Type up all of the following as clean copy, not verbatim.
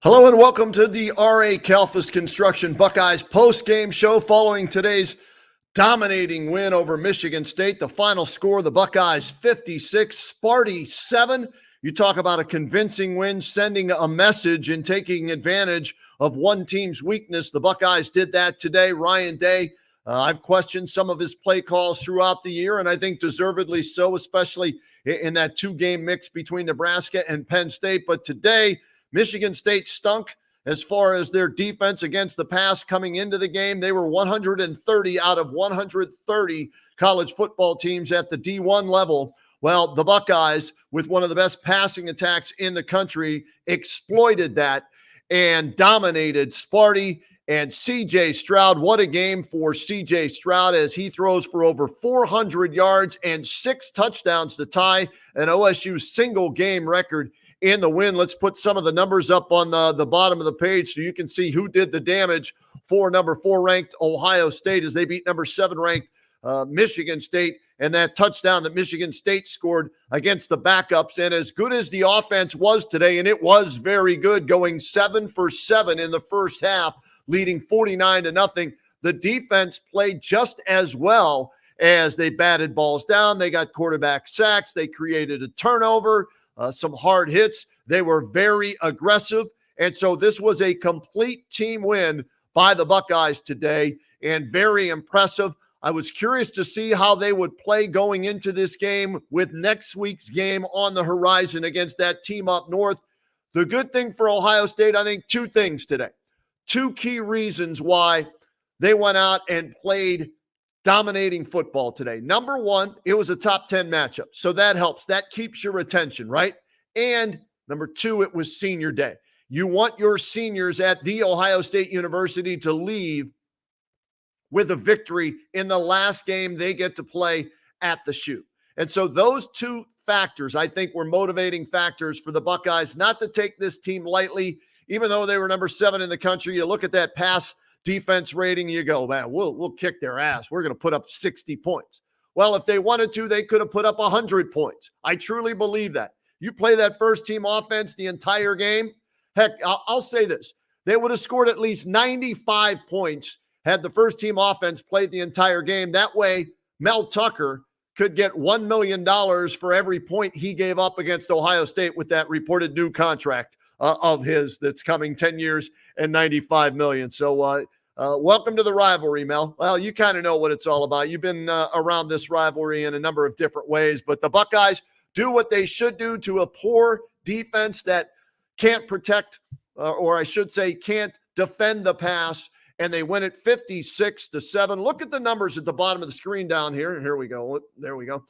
Hello and welcome to the R.A. Kalfas Construction Buckeyes post-game show following today's dominating win over Michigan State. The final score, the Buckeyes 56, Sparty 7. You talk about a convincing win, sending a message and taking advantage of one team's weakness. The Buckeyes did that today. Ryan Day, I've questioned some of his play calls throughout the year, and I think deservedly so, especially in that two-game mix between Nebraska and Penn State. But today, Michigan State stunk as far as their defense against the pass coming into the game. They were 130 out of 130 college football teams at the D1 level. Well, the Buckeyes, with one of the best passing attacks in the country, exploited that and dominated Sparty and C.J. Stroud. What a game for C.J. Stroud as he throws for over 400 yards and 6 touchdowns to tie an OSU single game record in the win. Let's put some of the numbers up on the bottom of the page so you can see who did the damage for number 4 ranked Ohio State as they beat number 7 ranked Michigan State, and that touchdown that Michigan State scored against the backups. And as good as the offense was today, and it was very good, going 7 for 7 in the first half, leading 49-0, the defense played just as well as they batted balls down. They got quarterback sacks. They created a turnover. Some hard hits. They were very aggressive. And so this was a complete team win by the Buckeyes today and very impressive. I was curious to see how they would play going into this game with next week's game on the horizon against that team up north. The good thing for Ohio State, I think 2 things today. 2 key reasons why they went out and played dominating football today. Number 1, it was a top 10 matchup. So that helps. That keeps your attention, right? And number 2, it was senior day. You want your seniors at The Ohio State University to leave with a victory in the last game they get to play at the Shoe. And so those 2 factors, I think, were motivating factors for the Buckeyes not to take this team lightly, even though they were number 7 in the country. You look at that pass defense rating, you go, man, we'll kick their ass. We're going to put up 60 points. Well, if they wanted to, they could have put up 100 points. I truly believe that. You play that first team offense the entire game. Heck, I'll say this. They would have scored at least 95 points had the first team offense played the entire game. That way, Mel Tucker could get $1 million for every point he gave up against Ohio State with that reported new contract of his that's coming 10 years and $95 million. So welcome to the rivalry, Mel. Well, you kind of know what it's all about. You've been around this rivalry in a number of different ways, but the Buckeyes do what they should do to a poor defense that can't protect, or I should say can't defend the pass, and they win it 56-7. Look at the numbers at the bottom of the screen down here. Here we go. There we go.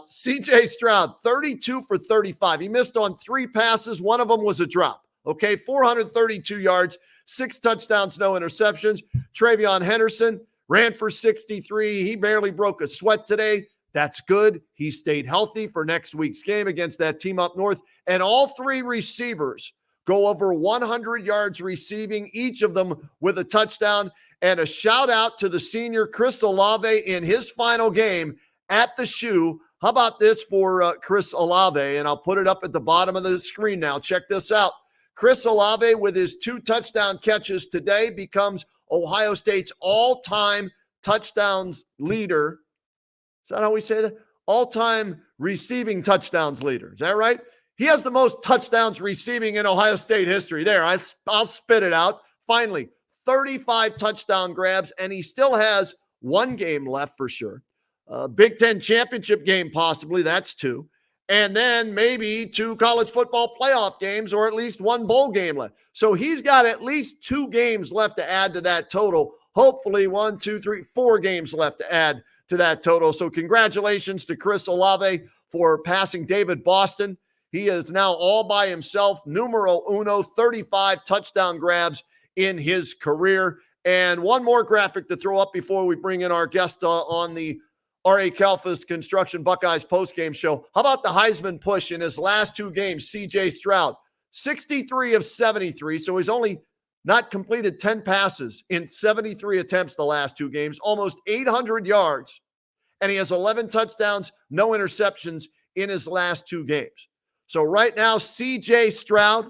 C.J. Stroud, 32 for 35. He missed on 3 passes. One of them was a drop. Okay, 432 yards, 6 touchdowns, no interceptions. Trevion Henderson ran for 63. He barely broke a sweat today. That's good. He stayed healthy for next week's game against that team up north. And all 3 receivers go over 100 yards receiving, each of them with a touchdown. And a shout out to the senior Chris Olave in his final game at the Shoe. How about this for Chris Olave? And I'll put it up at the bottom of the screen now. Check this out. Chris Olave, with his 2 touchdown catches today, becomes Ohio State's all-time touchdowns leader. Is that how we say that? All-time receiving touchdowns leader. Is that right? He has the most touchdowns receiving in Ohio State history. There, I'll spit it out. Finally, 35 touchdown grabs, and he still has 1 game left for sure. Big Ten championship game, possibly. That's 2. And then maybe 2 college football playoff games or at least 1 bowl game left. So he's got at least 2 games left to add to that total. Hopefully 1, 2, 3, 4 games left to add to that total. So congratulations to Chris Olave for passing David Boston. He is now all by himself, numero uno, 35 touchdown grabs in his career. And one more graphic to throw up before we bring in our guest on the R.A. Kalfas Construction Buckeyes postgame show. How about the Heisman push in his last 2 games? C.J. Stroud, 63 of 73. So he's only not completed 10 passes in 73 attempts the last 2 games, almost 800 yards. And he has 11 touchdowns, no interceptions in his last 2 games. So right now, C.J. Stroud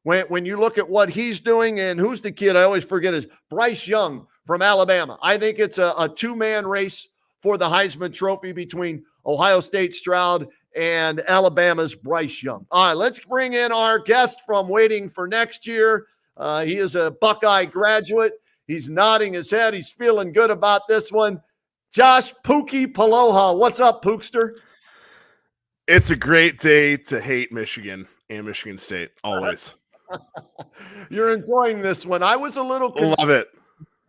when you look at what he's doing, and who's the kid I always forget is Bryce Young from Alabama. I think it's a two-man race for the Heisman Trophy between Ohio State Stroud and Alabama's Bryce Young. All right, let's bring in our guest from Waiting for Next Year. He is a Buckeye graduate. He's nodding his head. He's feeling good about this one. Josh Pookie Paloha. What's up, Pookster? It's a great day to hate Michigan and Michigan State, always. You're enjoying this one. I was a little love it.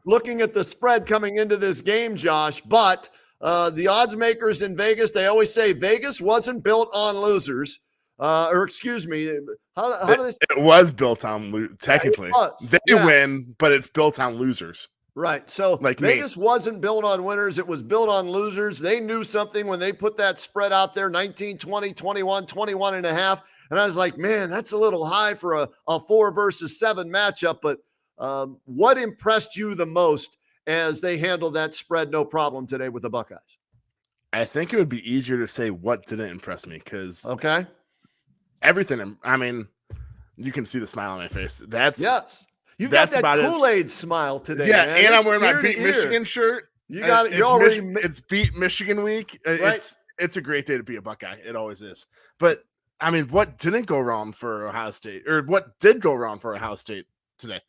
Looking at the spread coming into this game, Josh, but the odds makers in Vegas, they always say Vegas wasn't built on losers. Or excuse me, how do they say? It was built on, technically. They win, but it's built on losers. Right. So like Vegas wasn't built on winners. It was built on losers. They knew something when they put that spread out there, 19, 20, 21, 21 and a half. And I was like, man, that's a little high for a 4 versus 7 matchup. But what impressed you the most as they handled that spread no problem today with the Buckeyes? I think it would be easier to say what didn't impress me because everything. I mean, you can see the smile on my face. Yes. You got that Kool-Aid smile today. Yeah, man. And I'm wearing my Beat Michigan shirt. You got it. It's Beat Michigan week. Right. It's a great day to be a Buckeye. It always is. But I mean, what didn't go wrong for Ohio State, or what did go wrong for Ohio State today?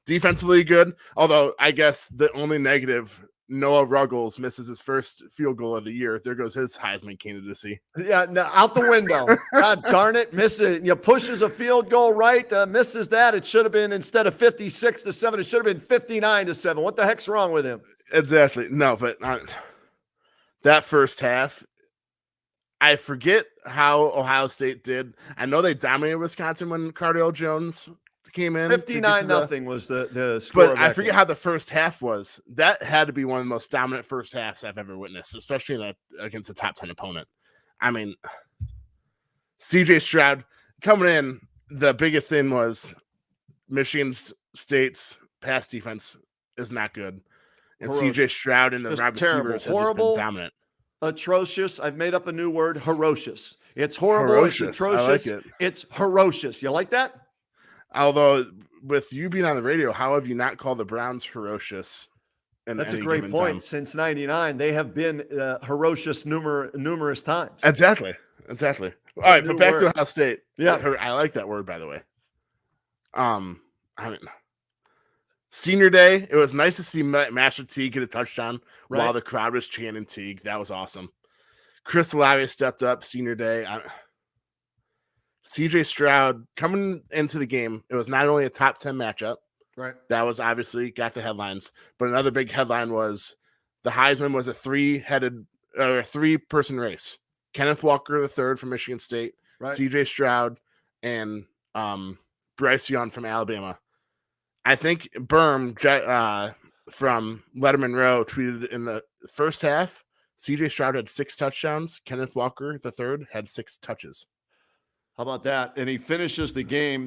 Defensively good, although I guess the only negative, Noah Ruggles misses his first field goal of the year. There goes his Heisman candidacy. Yeah, no, out the window. God darn it, misses. Pushes a field goal right, misses that. It should have been, instead of 56-7, it should have been 59-7. What the heck's wrong with him? Exactly. No, but that first half, I forget how Ohio State did. I know they dominated Wisconsin when Cardale Jones came in. 59-0 was the score. But I forget how the first half was. That had to be one of the most dominant first halves I've ever witnessed, especially against a top 10 opponent. I mean, CJ Stroud coming in, the biggest thing was Michigan State's pass defense is not good. And CJ Stroud and the wide receivers have just been dominant. Atrocious. I've made up a new word, ferocious. It's horrible. It's atrocious. I like it. It's ferocious. You like that? Although, with you being on the radio, how have you not called the Browns ferocious? That's a great point. Time? Since '99, they have been ferocious numerous times. Exactly. All right, but back to Ohio State. Yeah, I like that word, by the way. I mean, senior day, it was nice to see Master Teague get a touchdown while the crowd was chanting Teague. That was awesome. Chris Olave stepped up senior day. CJ Stroud coming into the game, it was not only a top 10 matchup. Right. That was obviously got the headlines, but another big headline was the Heisman was a three-person race. Kenneth Walker III from Michigan State, CJ Stroud, and Bryce Young from Alabama. I think Berm from Letterman Row tweeted in the first half, CJ Stroud had 6 touchdowns. Kenneth Walker III had 6 touches. How about that? And he finishes the game,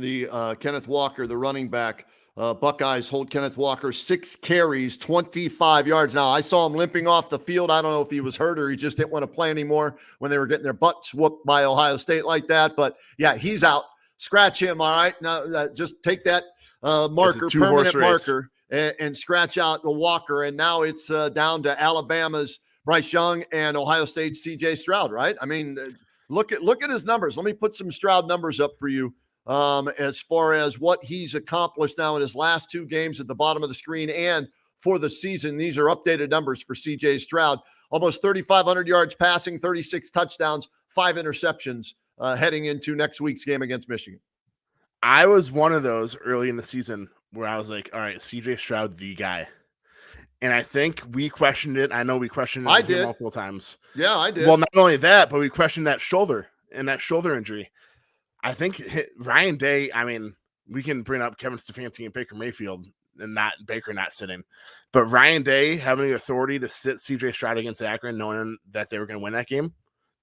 Kenneth Walker, the running back. Buckeyes hold Kenneth Walker 6 carries, 25 yards. Now, I saw him limping off the field. I don't know if he was hurt or he just didn't want to play anymore when they were getting their butts whooped by Ohio State like that. But, yeah, he's out. Scratch him, all right? Now, just take that marker, permanent marker, and scratch out the Walker. And now it's down to Alabama's Bryce Young and Ohio State's C.J. Stroud, right? I mean, look at his numbers. Let me put some Stroud numbers up for you as far as what he's accomplished now in his last 2 games at the bottom of the screen and for the season. These are updated numbers for C.J. Stroud. Almost 3,500 yards passing, 36 touchdowns, 5 interceptions heading into next week's game against Michigan. I was one of those early in the season where I was like, all right, C.J. Stroud, the guy. And I think we questioned it. I know we questioned it multiple times. Yeah, I did. Well, not only that, but we questioned that shoulder and that shoulder injury. I think Ryan Day, I mean, we can bring up Kevin Stefanski and Baker Mayfield and not Baker not sitting. But Ryan Day having the authority to sit CJ Stroud against Akron, knowing that they were going to win that game,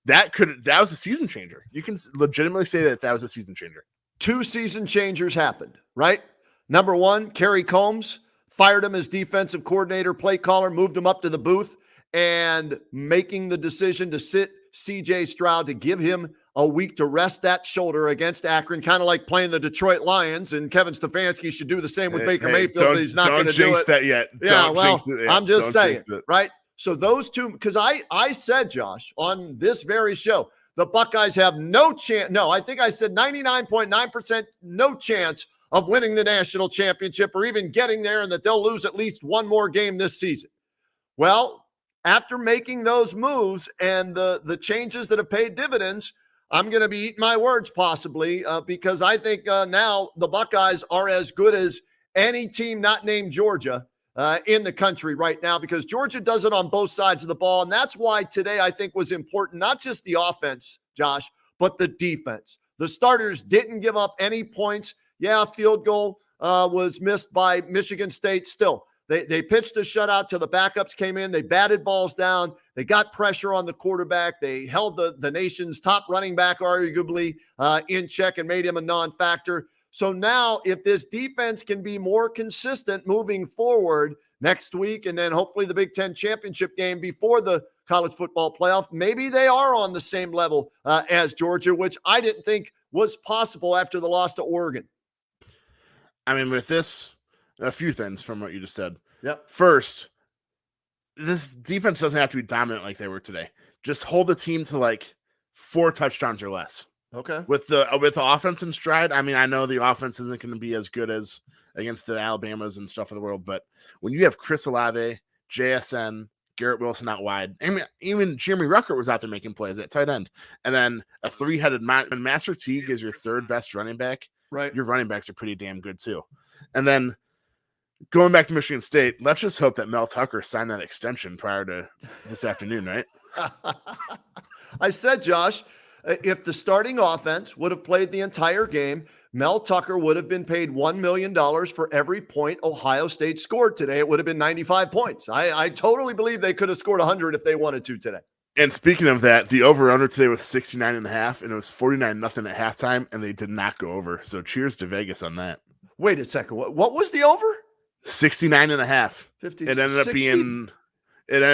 that was a season changer. You can legitimately say that was a season changer. 2 season changers happened, right? Number 1, Kerry Combs fired him as defensive coordinator, play caller, moved him up to the booth, and making the decision to sit C.J. Stroud to give him a week to rest that shoulder against Akron, kind of like playing the Detroit Lions, and Kevin Stefanski should do the same with Baker Mayfield, but he's not going to do it. Don't jinx that yet. Yeah, don't well, jinx it yet. I'm just Don't saying, right? So those two, because I said, Josh, on this very show, the Buckeyes have no chance. No, I think I said 99.9% no chance of winning the national championship or even getting there, and that they'll lose at least one more game this season. Well, after making those moves and the changes that have paid dividends, I'm going to be eating my words possibly because I think now the Buckeyes are as good as any team not named Georgia in the country right now, because Georgia does it on both sides of the ball. And that's why today I think was important, not just the offense, Josh, but the defense. The starters didn't give up any points. Yeah, field goal was missed by Michigan State still. They pitched a shutout till the backups came in. They batted balls down. They got pressure on the quarterback. They held the nation's top running back arguably in check and made him a non-factor. So now if this defense can be more consistent moving forward next week, and then hopefully the Big Ten championship game before the college football playoff, maybe they are on the same level as Georgia, which I didn't think was possible after the loss to Oregon. I mean, with this, a few things from what you just said. Yep. First, this defense doesn't have to be dominant like they were today. Just hold the team to like 4 touchdowns or less. Okay. With the offense in stride, I mean, I know the offense isn't going to be as good as against the Alabamas and stuff of the world, but when you have Chris Olave, JSN, Garrett Wilson out wide, I mean, even Jeremy Ruckert was out there making plays at tight end, and then a 3-headed when Master Teague is your 3rd best running back, right? Your running backs are pretty damn good too. And then going back to Michigan State, let's just hope that Mel Tucker signed that extension prior to this afternoon, right? I said, Josh, if the starting offense would have played the entire game, Mel Tucker would have been paid $1 million for every point Ohio State scored today. It would have been 95 points. I totally believe they could have scored 100 if they wanted to today. And speaking of that, the over-under today was 69.5, and it was 49-0 at halftime, and they did not go over. So cheers to Vegas on that. Wait a second. What was the over? 69.5. 50, it ended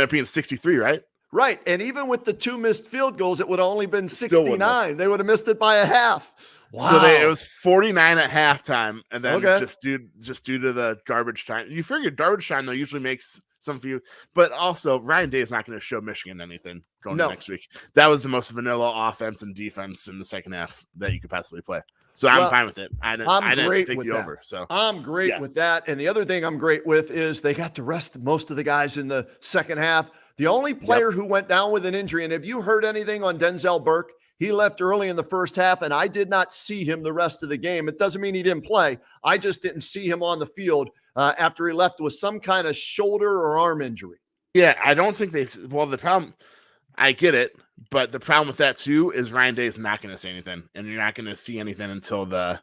up being 63, right? Right. And even with the 2 missed field goals, it would have only been 69. They would have missed it by a half. Wow. So it was 49 at halftime, and then just due to the garbage time. You figure garbage time though usually makes some for you, but also Ryan Day is not going to show Michigan anything going to next week. That was the most vanilla offense and defense in the second half that you could possibly play. So I'm fine with it. I didn't take the over. So I'm great with that. And the other thing I'm great with is they got to rest most of the guys in the second half. The only player who went down with an injury, and have you heard anything on Denzel Burke? He left early in the first half, and I did not see him the rest of the game. It doesn't mean he didn't play. I just didn't see him on the field after he left with some kind of shoulder or arm injury. Yeah, I don't think the problem, I get it, but the problem with that too is Ryan Day is not going to say anything, and you're not going to see anything until the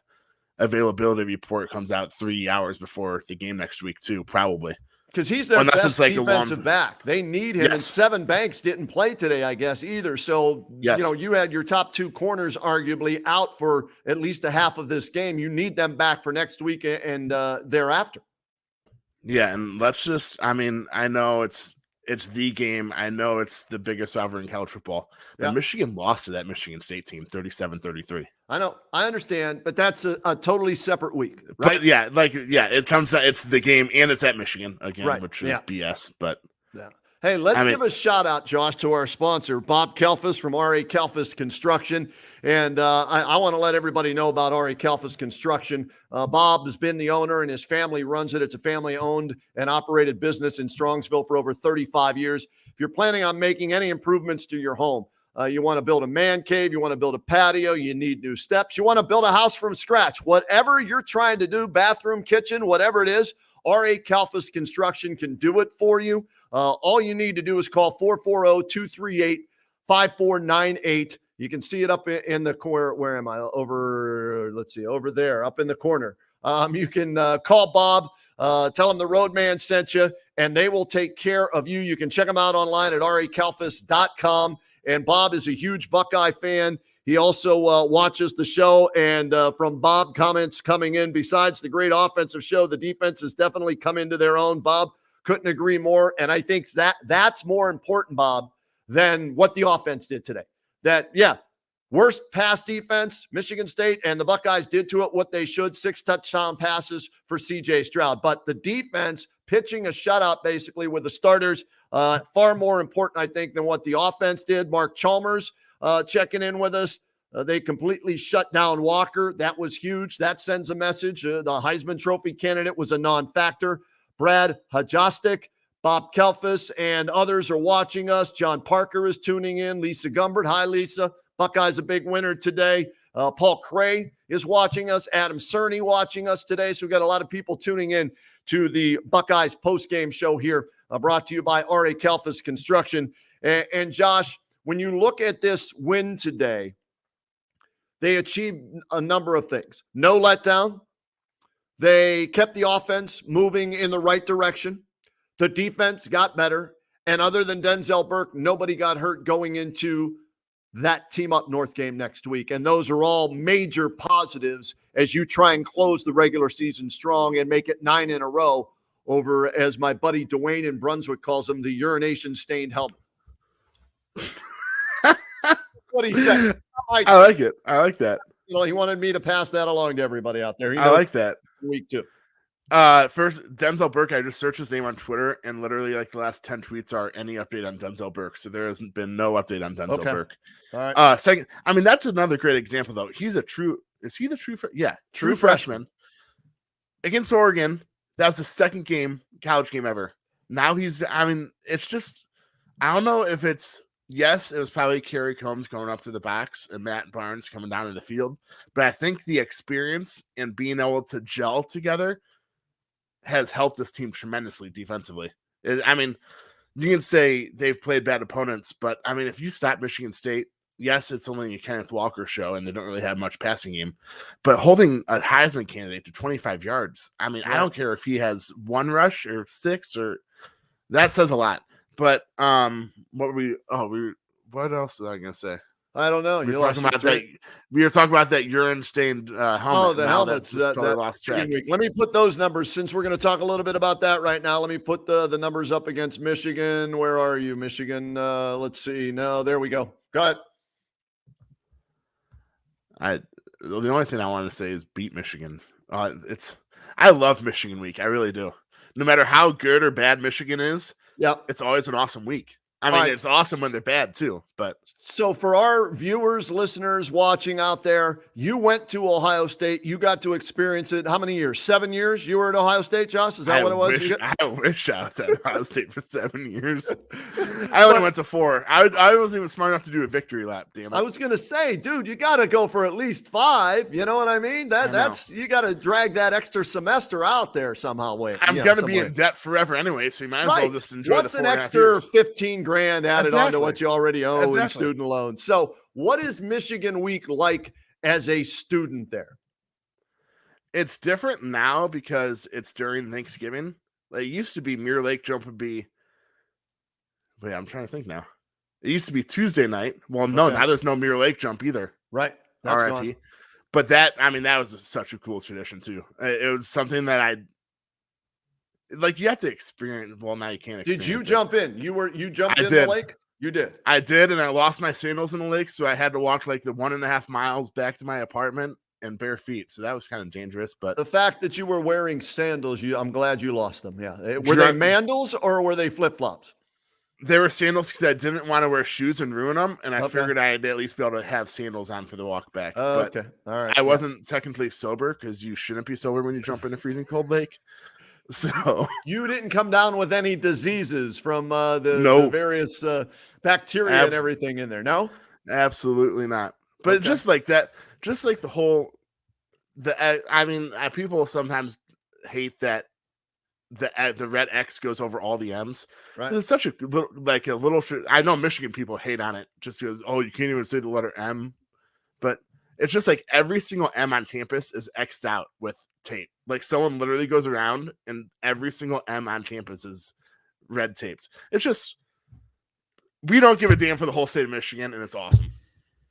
availability report comes out 3 hours before the game next week too, probably. Because he's their best defensive back. They need him, and Seven Banks didn't play today, I guess, either. So, you had your top 2 corners arguably out for at least a half of this game. You need them back for next week and thereafter. Yeah, and I know it's the game. I know it's the biggest rivalry in college football. But Michigan lost to that Michigan State team 37-33. I know. I understand, but that's a totally separate week, right? But it comes out. It's the game, and it's at Michigan again, which is BS. But hey, let's give a shout out, Josh, to our sponsor, Bob Kelfus from R.A. Kelfus Construction. And I want to let everybody know about R.A. Kelfus Construction. Bob has been the owner, and his family runs it. It's a family-owned and operated business in Strongsville for over 35 years. If you're planning on making any improvements to your home, you want to build a man cave, you want to build a patio, you need new steps, you want to build a house from scratch, whatever you're trying to do, bathroom, kitchen, whatever it is, R.A. Kelfus Construction can do it for you. All you need to do is call 440-238-5498. You can see it up in the corner. Where am I? Over there, up in the corner. You can call Bob, tell him the Roadman sent you, and they will take care of you. You can check them out online at rakelfus.com. And Bob is a huge Buckeye fan. He also watches the show. And from Bob, comments coming in, besides the great offensive show, the defense has definitely come into their own. Bob, couldn't agree more. And I think that's more important, Bob, than what the offense did today. Worst pass defense, Michigan State, and the Buckeyes did to it what they should, 6 touchdown passes for C.J. Stroud. But the defense pitching a shutout basically with the starters, far more important, I think, than what the offense did. Mark Chalmers checking in with us. They completely shut down Walker. That was huge. That sends a message. The Heisman Trophy candidate was a non-factor. Brad Hajostik, Bob Kelfis, and others are watching us. John Parker is tuning in. Lisa Gumbert. Hi, Lisa. Buckeyes a big winner today. Paul Cray is watching us. Adam Cerny watching us today. So we've got a lot of people tuning in to the Buckeyes postgame show here, brought to you by R.A. Kelfis Construction. And Josh, when you look at this win today, they achieved a number of things. No letdown. They kept the offense moving in the right direction. The defense got better. And other than Denzel Burke, nobody got hurt going into that Team Up North game next week. And those are all major positives as you try and close the regular season strong and make it 9 in a row over, as my buddy Dwayne in Brunswick calls them, the urination-stained helmet. What he said. I like it. I like that. You know, he wanted me to pass that along to everybody out there. I like that. Week 2. First, Denzel Burke, I just searched his name on Twitter, and literally like the last 10 tweets are any update on Denzel Burke. So there hasn't been no update on Denzel Burke. All right. Second, I mean, that's another great example, though. Is he the true? True freshman. Against Oregon. That was the second college game ever. Now it's just, I don't know if it's, yes, it was probably Kerry Combs going up to the backs and Matt Barnes coming down in the field. But I think the experience and being able to gel together has helped this team tremendously defensively. You can say they've played bad opponents, but I mean, if you stop Michigan State, yes, it's only a Kenneth Walker show and they don't really have much passing game, but holding a Heisman candidate to 25 yards, I mean, I don't care if he has 1 rush or 6 or that says a lot. But what else was I gonna say? I don't know. We were talking about that urine-stained helmet. Oh, the helmets. Totally lost track. Let me put those numbers, since we're going to talk a little bit about that right now. Let me put the numbers up against Michigan. Where are you, Michigan? Let's see. No, there we go. Go ahead. The only thing I want to say is beat Michigan. I love Michigan week. I really do. No matter how good or bad Michigan is, it's always an awesome week. I mean, it's awesome when they're bad too, but. So for our viewers, listeners watching out there, you went to Ohio State. You got to experience it. How many years? 7 years you were at Ohio State, Josh? Is that what it was? I wish I was at Ohio State for 7 years. I only went to 4. I wasn't even smart enough to do a victory lap, damn it. I was going to say, dude, you got to go for at least 5. You know what I mean? You got to drag that extra semester out there somehow. I'm going to be in debt forever anyway, so you might as well just enjoy What's the 4.5 an extra 15 grand added on to what you already owe in student loans? So what is Michigan week like as a student there? It's different now because it's during Thanksgiving. It used to be Mirror Lake Jump would be, wait, I'm trying to think now. It used to be Tuesday night. Well, no, now there's no Mirror Lake Jump either. Right. That's RIP. gone. But that was such a cool tradition too. It was something that you have to experience. Well, now you can't experience. Did you jump in? You jumped in the lake? You did. I did, and I lost my sandals in the lake, so I had to walk like the 1.5 miles back to my apartment in bare feet. So that was kind of dangerous. But the fact that you were wearing sandals, I'm glad you lost them. Yeah. Were they mandals or were they flip-flops? They were sandals because I didn't want to wear shoes and ruin them, and I figured I'd at least be able to have sandals on for the walk back. Okay. All right. I wasn't technically sober because you shouldn't be sober when you jump in a freezing cold lake. So you didn't come down with any diseases from the various bacteria and everything in there. No, absolutely not. But just like that, just like the whole, people sometimes hate that the red X goes over all the M's. Right. It's such a little. I know Michigan people hate on it just because you can't even say the letter M, but it's just like every single M on campus is X'd out with tape. Like someone literally goes around and every single M on campus is red taped. It's just, we don't give a damn for the whole state of Michigan, and it's awesome.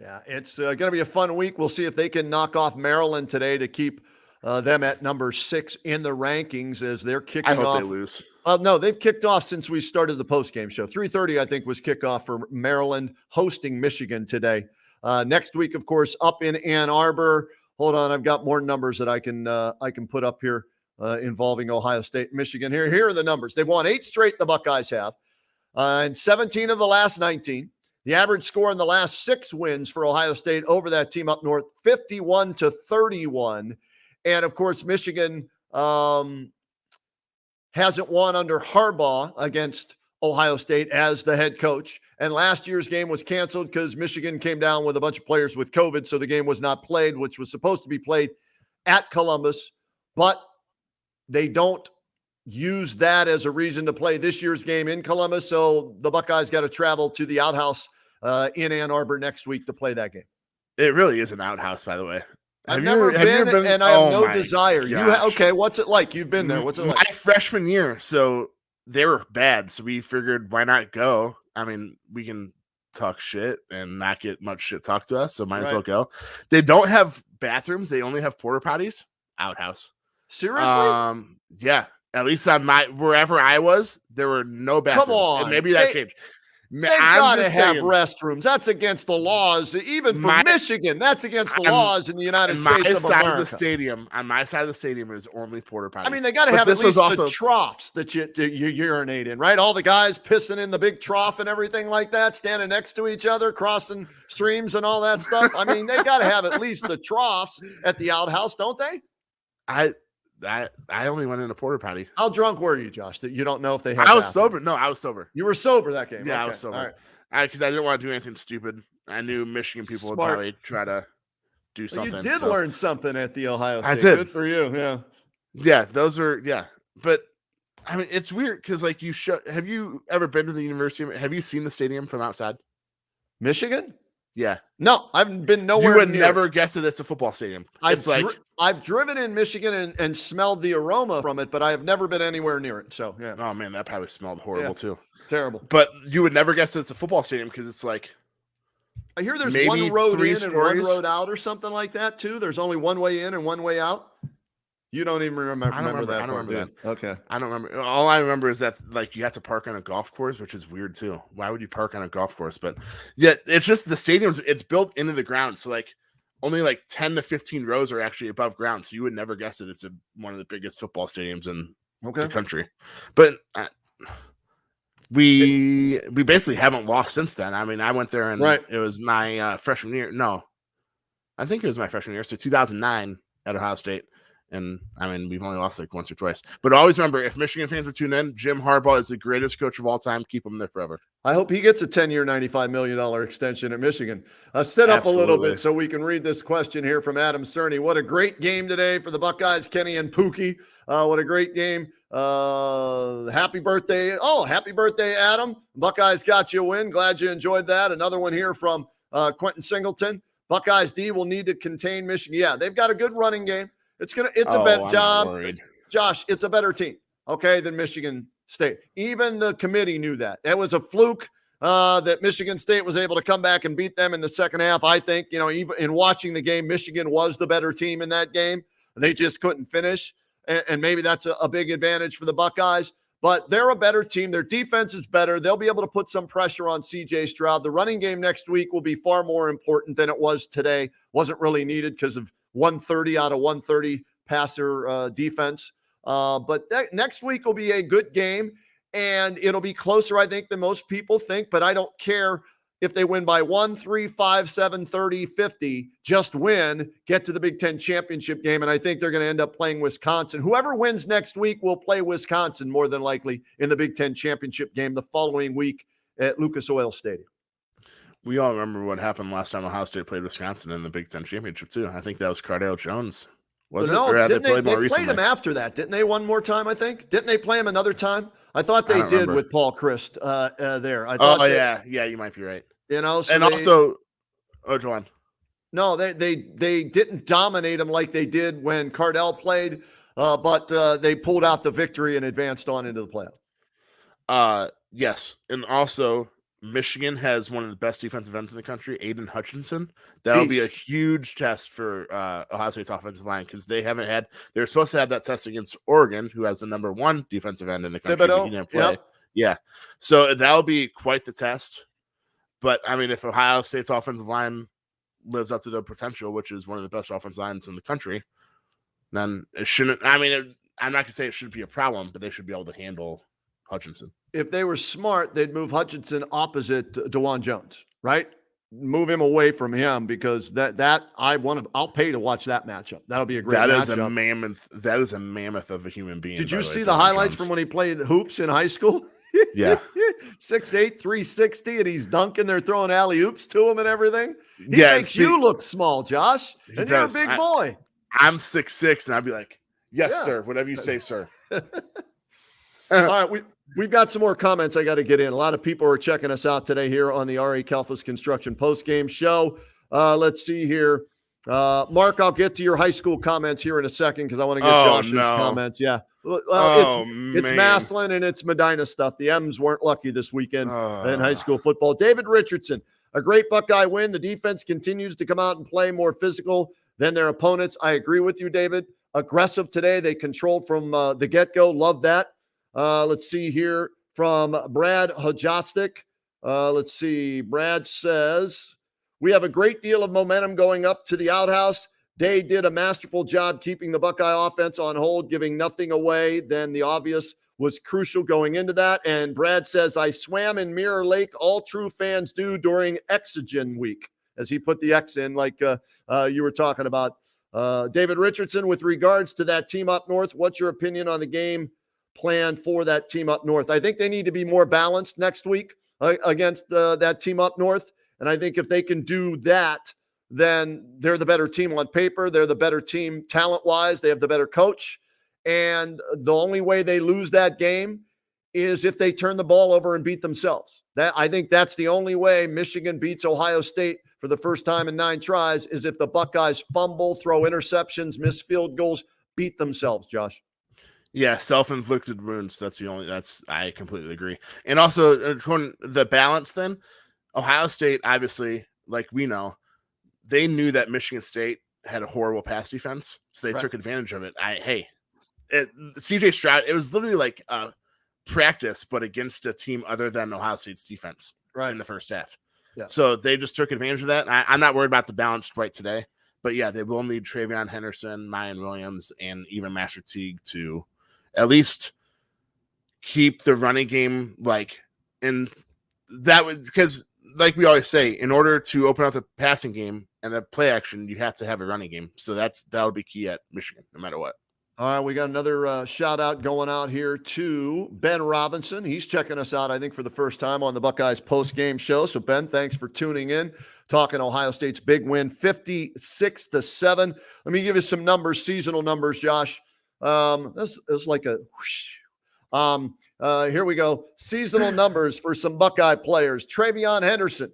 Yeah, it's going to be a fun week. We'll see if they can knock off Maryland today to keep them at number 6 in the rankings as they're kicking off. I hope they lose. No, they've kicked off since we started the postgame show. 3:30, I think, was kickoff for Maryland hosting Michigan today. Next week, of course, up in Ann Arbor. Hold on, I've got more numbers that I can put up here involving Ohio State and Michigan. Here are the numbers. They've won 8 straight, the Buckeyes have, and 17 of the last 19. The average score in the last 6 wins for Ohio State over that team up north, 51-31. And, of course, Michigan hasn't won under Harbaugh against Ohio State as the head coach. And last year's game was canceled because Michigan came down with a bunch of players with COVID, so the game was not played, which was supposed to be played at Columbus. But they don't use that as a reason to play this year's game in Columbus, so the Buckeyes got to travel to the outhouse in Ann Arbor next week to play that game. It really is an outhouse, by the way. I've never been, and I have no desire. Okay, what's it like? You've been there. What's it like? My freshman year, so they were bad, so we figured why not go? I mean, we can talk shit and not get much shit talked to us, so might as well go. They don't have bathrooms. They only have porta potties. Outhouse. Seriously? Yeah. At least on wherever I was, there were no bathrooms. Come on. And maybe that changed. They've got to have restrooms. That's against the laws. Even for Michigan, that's against the laws in the United States of America. On my side of the stadium is only porta potties. I mean, they got to have at least the troughs that you urinate in, right? All the guys pissing in the big trough and everything like that, standing next to each other, crossing streams and all that stuff. I mean, they got to have at least the troughs at the outhouse, don't they? I only went in a porta potty. How drunk were you, Josh, that you don't know if they had? I was sober. No, I was sober. You were sober that game? Yeah, okay. I was sober. All right. Because I didn't want to do anything stupid. I knew Michigan people would probably try to do something. You did learn something at the Ohio State. I did. Good for you, yeah. Yeah, those are, yeah. But, I mean, it's weird because, like, have you ever been to the university? Have you seen the stadium from outside? Michigan? Yeah. No, I've been nowhere. You would never guess that it's a football stadium. I've driven in Michigan and smelled the aroma from it, but I have never been anywhere near it. So yeah. Oh man, that probably smelled horrible too. Terrible. But you would never guess that it's a football stadium because it's like. I hear there's one road in and one road out or something like that too. There's only one way in and one way out. You don't even remember that. I don't remember that. Okay. I don't remember. All I remember is that like you have to park on a golf course, which is weird too. Why would you park on a golf course? But yeah, it's just the stadiums. It's built into the ground, so like only like 10 to 15 rows are actually above ground. So you would never guess that it's one of the biggest football stadiums in the country. But we basically haven't lost since then. I mean, I went there and it was my freshman year. No, I think it was my freshman year. So 2009 at Ohio State. And I mean, we've only lost like once or twice. But always remember, if Michigan fans are tuned in, Jim Harbaugh is the greatest coach of all time. Keep him there forever. I hope he gets a 10-year, $95 million extension at Michigan. Sit up a little bit so we can read this question here from Adam Cerny. What a great game today for the Buckeyes, Kenny and Pookie. What a great game. Happy birthday. Oh, happy birthday, Adam. Buckeyes got you a win. Glad you enjoyed that. Another one here from Quentin Singleton. Buckeyes D will need to contain Michigan. Yeah, they've got a good running game. It's a better job. Josh, it's a better team, than Michigan State. Even the committee knew that. It was a fluke that Michigan State was able to come back and beat them in the second half. I think, even in watching the game, Michigan was the better team in that game. They just couldn't finish. And maybe that's a big advantage for the Buckeyes. But they're a better team. Their defense is better. They'll be able to put some pressure on C.J. Stroud. The running game next week will be far more important than it was today. Wasn't really needed because of 130 out of 130 passer defense. But next week will be a good game, and it'll be closer, I think, than most people think. But I don't care if they win by 1, 3, 5, 7, 30, 50. Just win, get to the Big Ten championship game, and I think they're going to end up playing Wisconsin. Whoever wins next week will play Wisconsin more than likely in the Big Ten championship game the following week at Lucas Oil Stadium. We all remember what happened last time Ohio State played Wisconsin in the Big Ten championship too. I think that was Cardale Jones. Was it? Or they played him after that, didn't they? One more time, I think. Didn't they play him another time? I thought they did with Paul Christ there. I thought yeah, you might be right. So go on. No, they didn't dominate him like they did when Cardale played, but they pulled out the victory and advanced on into the playoff. Yes, and also Michigan has one of the best defensive ends in the country, Aiden Hutchinson. That'll be a huge test for Ohio State's offensive line because they were supposed to have that test against Oregon, who has the number 1 defensive end in the country. But he didn't play. Yep. Yeah. So that'll be quite the test. But I mean, if Ohio State's offensive line lives up to their potential, which is one of the best offensive lines in the country, then it shouldn't. I mean, I'm not gonna say it should be a problem, but they should be able to handle Hutchinson. If they were smart, they'd move Hutchinson opposite DeJuan Jones, right? Move him away from him, because I'll pay to watch that matchup. That'll be a great matchup. That is a mammoth of a human being. Did you see the highlights from when he played hoops in high school? Yeah. 6'8", 360, and he's dunking. They're throwing alley-oops to him and everything. He makes you look small, Josh. And you're a big boy. I'm 6'6", and I'd be like, yes, sir. Whatever you say, sir. All right, we've got some more comments I got to get in. A lot of people are checking us out today here on the R.A. Kalfas Construction postgame show. Let's see here. Mark, I'll get to your high school comments here in a second, because I want to get Josh's comments. Yeah. Well, it's Maslin and it's Medina stuff. The M's weren't lucky this weekend in high school football. David Richardson, a great Buckeye win. The defense continues to come out and play more physical than their opponents. I agree with you, David. Aggressive today. They controlled from the get-go. Love that. Let's see here from Brad Hojostik. Let's see. Brad says, we have a great deal of momentum going up to the outhouse. Day did a masterful job keeping the Buckeye offense on hold, giving nothing away. Then the obvious was crucial going into that. And Brad says, I swam in Mirror Lake. All true fans do during Exogen week, as he put the X in, like you were talking about. David Richardson, with regards to that team up north, what's your opinion on the game plan for that team up north? I think they need to be more balanced next week against that team up north. And I think if they can do that, then they're the better team on paper. They're the better team talent-wise. They have the better coach. And the only way they lose that game is if they turn the ball over and beat themselves. I think that's the only way Michigan beats Ohio State for the first time in 9 tries, is if the Buckeyes fumble, throw interceptions, miss field goals, beat themselves, Josh. Yeah, self-inflicted wounds. I completely agree. And also, the balance then, Ohio State, obviously, like we know, they knew that Michigan State had a horrible pass defense, so they took advantage of it. CJ Stroud, it was literally like a practice, but against a team other than Ohio State's defense in the first half. Yeah. So they just took advantage of that. I'm not worried about the balance quite today, but yeah, they will need Trevion Henderson, Jamison Williams, and even Master Teague to at least keep the running game because like we always say, in order to open up the passing game and the play action, you have to have a running game. So that'll be key at Michigan, no matter what. All right, we got another shout out going out here to Ben Robinson. He's checking us out, I think, for the first time on the Buckeyes post-game show. So, Ben, thanks for tuning in, talking Ohio State's big win, 56-7. Let me give you some numbers, seasonal numbers, Josh. This is like a whoosh. Here we go. Seasonal numbers for some Buckeye players. Trevion Henderson,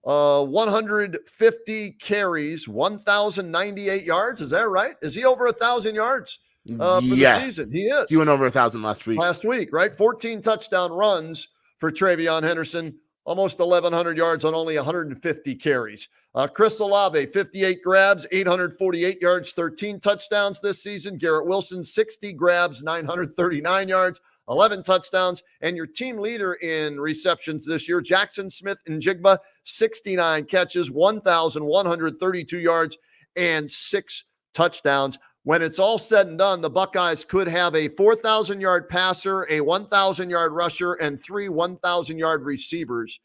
150 carries, 1,098 yards. Is that right? Is he over 1,000 yards for the season? He is. He went over 1,000 last week, right? 14 touchdown runs for Trevion Henderson, almost 1,100 yards on only 150 carries. Chris Olave, 58 grabs, 848 yards, 13 touchdowns this season. Garrett Wilson, 60 grabs, 939 yards, 11 touchdowns. And your team leader in receptions this year, Jackson Smith-Njigba, 69 catches, 1,132 yards, and 6 touchdowns. When it's all said and done, the Buckeyes could have a 4,000-yard passer, a 1,000-yard rusher, and 3 1,000-yard receivers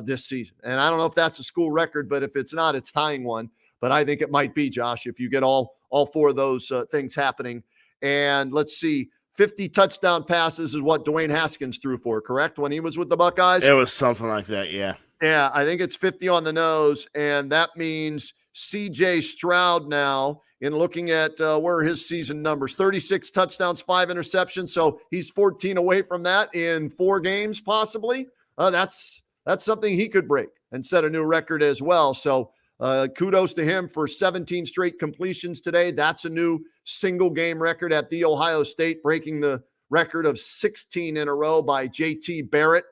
this season. And I don't know if that's a school record, but if it's not, it's tying one. But I think it might be, Josh, if you get all 4 of those things happening. And let's see, 50 touchdown passes is what Dwayne Haskins threw for, correct, when he was with the Buckeyes? It was something like that, yeah. Yeah, I think it's 50 on the nose, and that means C.J. Stroud now, in looking at where his season numbers, 36 touchdowns, 5 interceptions, so he's 14 away from that in 4 games possibly. That's something he could break and set a new record as well. So kudos to him for 17 straight completions today. That's a new single-game record at The Ohio State, breaking the record of 16 in a row by J.T. Barrett.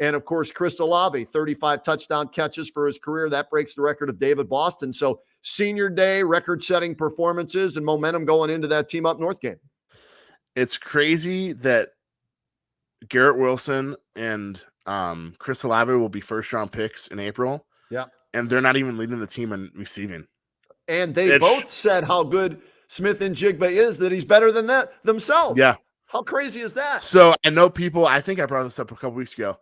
And, of course, Chris Olave, 35 touchdown catches for his career. That breaks the record of David Boston. So senior day, record-setting performances and momentum going into that team up north game. It's crazy that Garrett Wilson and Chris Olave will be first-round picks in April. Yeah. and they're not even leading the team in receiving. And they both said how good Smith and Jigba is, that he's better than that themselves. Yeah. How crazy is that? So I know people, I think I brought this up a couple weeks ago.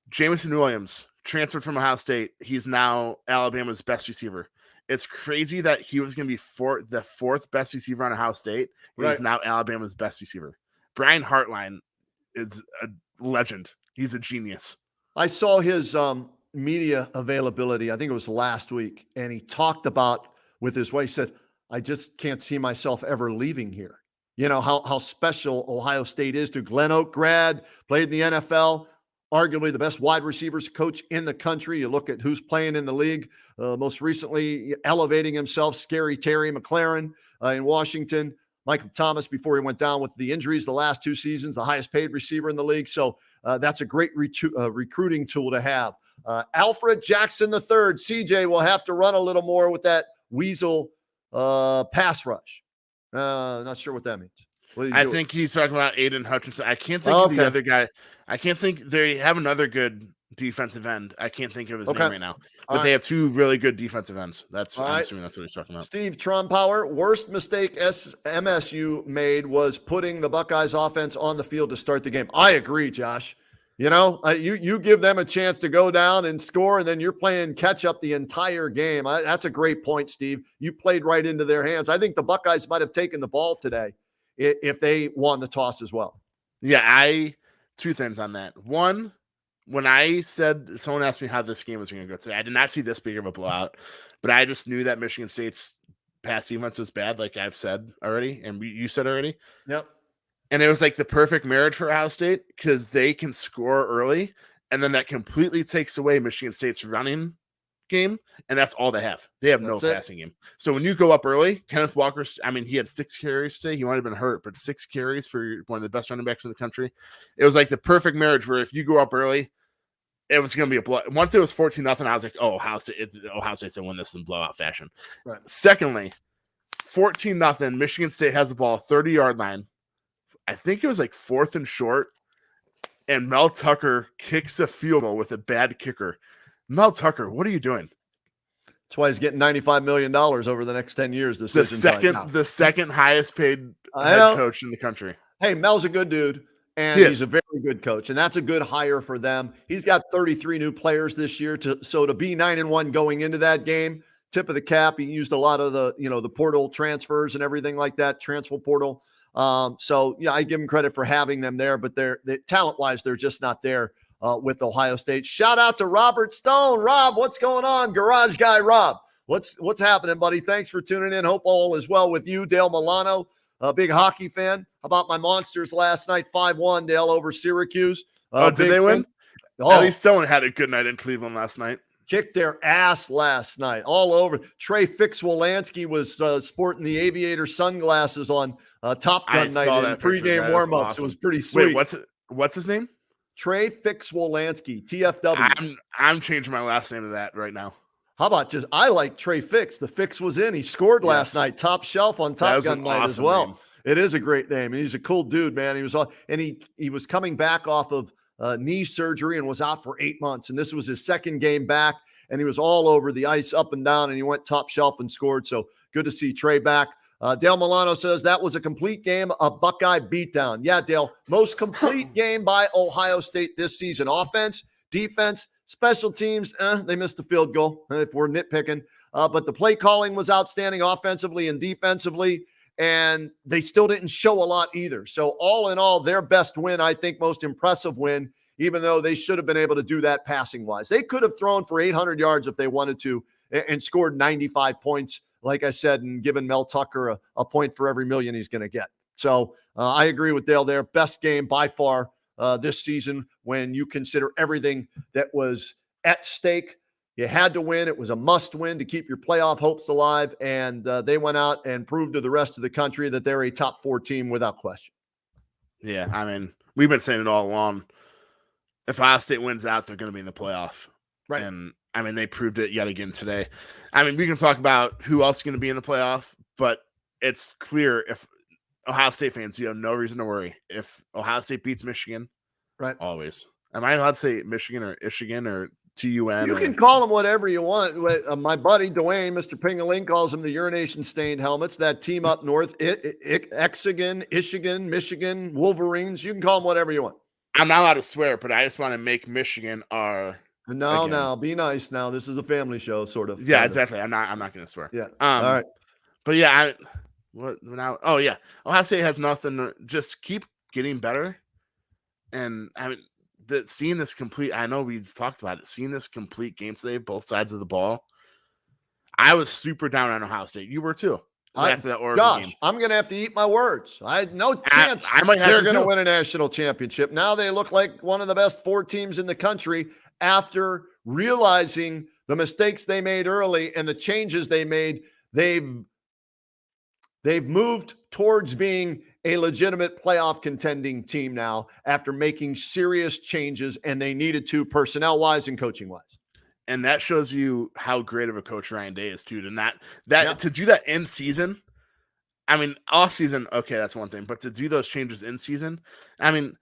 Jamison Williams transferred from Ohio State. He's now Alabama's best receiver. It's crazy that he was going to be the fourth best receiver on Ohio State. Right. He's now Alabama's best receiver. Brian Hartline is a legend. He's a genius. I saw his media availability. I think it was last week. And he talked about with his wife, he said, I just can't see myself ever leaving here. You know, how special Ohio State is to Glen Oak grad, played in the NFL, arguably the best wide receivers coach in the country. You look at who's playing in the league, most recently elevating himself, Scary Terry McLaurin in Washington, Michael Thomas before he went down with the injuries the last 2 seasons, the highest paid receiver in the league. So that's a great recruiting tool to have. Alfred Jackson III, CJ will have to run a little more with that weasel pass rush. Not sure what that means. I think he's talking about Aiden Hutchinson. I can't think of the other guy. I can't think. They have another good defensive end. I can't think of his name right now. But they have 2 really good defensive ends. I'm assuming that's what he's talking about. Steve Trompower, worst mistake MSU made was putting the Buckeyes offense on the field to start the game. I agree, Josh. You know, you give them a chance to go down and score, and then you're playing catch up the entire game. That's a great point, Steve. You played right into their hands. I think the Buckeyes might have taken the ball today if they won the toss as well. Yeah, 2 things on that. One, when I said, someone asked me how this game was going to go today, I did not see this big of a blowout, but I just knew that Michigan State's pass defense was bad, like I've said already, and you said already. Yep. And it was like the perfect marriage for Ohio State because they can score early, and then that completely takes away Michigan State's running game, and that's all they have. They have no passing game. So when you go up early, Kenneth Walker, I mean, he had 6 carries today. He might have been hurt, but 6 carries for one of the best running backs in the country. It was like the perfect marriage where if you go up early, it was going to be a blow. Once it was 14-0, I was like, oh, Ohio State's going to win this in blowout fashion. Right. Secondly, 14-0, Michigan State has the ball 30-yard line. I think it was like 4th and short, and Mel Tucker kicks a field goal with a bad kicker. Mel Tucker, what are you doing? That's why he's getting $95 million over the next 10 years. The second highest paid head coach in the country. Hey, Mel's a good dude, and he's a very good coach, and that's a good hire for them. He's got 33 new players this year, so to be 9-1 going into that game, tip of the cap. He used a lot of the portal transfers and everything like that, transfer portal. So yeah, I give them credit for having them there, but they're talent-wise, they're just not there with Ohio State. Shout out to Robert Stone. Rob, what's going on? Garage Guy Rob. What's happening, buddy? Thanks for tuning in. Hope all is well with you. Dale Milano, a big hockey fan. How about my Monsters last night? 5-1, Dale, over Syracuse. Did they win? At least someone had a good night in Cleveland last night. Kicked their ass last night, all over. Trey Fix-Wolansky was sporting the aviator sunglasses on Top Gun night in pregame warm-ups. Awesome. It was pretty sweet. Wait, what's his name? Trey Fix-Wolansky, TFW. I'm changing my last name to that right now. How about I like Trey Fix. The Fix was in. He scored last night. Top shelf on Top Gun night as well. Name. It is a great name. He's a cool dude, man. He was coming back off of knee surgery and was out for 8 months. And this was his second game back. And he was all over the ice, up and down, and he went top shelf and scored. So good to see Trey back. Dale Milano says that was a complete game, a Buckeye beatdown. Yeah, Dale, most complete game by Ohio State this season. Offense, defense, special teams, they missed the field goal if we're nitpicking. But the play calling was outstanding offensively and defensively, and they still didn't show a lot either. So all in all, their best win, I think most impressive win, even though they should have been able to do that passing-wise. They could have thrown for 800 yards if they wanted to and scored 95 points, like I said, and given Mel Tucker a point for every million he's going to get. So I agree with Dale there. Best game by far this season when you consider everything that was at stake. You had to win. It was a must-win to keep your playoff hopes alive, and they went out and proved to the rest of the country that they're a top 4 team without question. Yeah, I mean, we've been saying it all along. If Ohio State wins out, they're going to be in the playoff. Right. And, I mean, they proved it yet again today. I mean, we can talk about who else is going to be in the playoff, but it's clear if Ohio State fans, you have no reason to worry. If Ohio State beats Michigan, right? Always. Am I allowed to say Michigan or Ishigan or TUN. You can call them whatever you want. My buddy Dwayne, Mr. Pingaling, calls them the urination-stained helmets. That team up north, Exagon, Michigan, Wolverines. You can call them whatever you want. I'm not allowed to swear, but I just want to make Michigan our. No, be nice. Now this is a family show, sort of. Yeah, exactly. I'm not going to swear. Yeah. All right. But yeah, what now? Oh yeah, Ohio State has nothing. Just keep getting better, and I mean, seeing this complete. I know we've talked about it. Seeing this complete game today, both sides of the ball. I was super down on Ohio State. You were too. After that Oregon game. I'm going to have to eat my words. I had no chance they're going to win a national championship. Now they look like one of the best 4 teams in the country after realizing the mistakes they made early and the changes they made. They've moved towards being a legitimate playoff contending team now after making serious changes, and they needed to personnel-wise and coaching-wise. And that shows you how great of a coach Ryan Day is too. To do that in season. I mean, off season, okay, that's one thing. But to do those changes in season, I mean,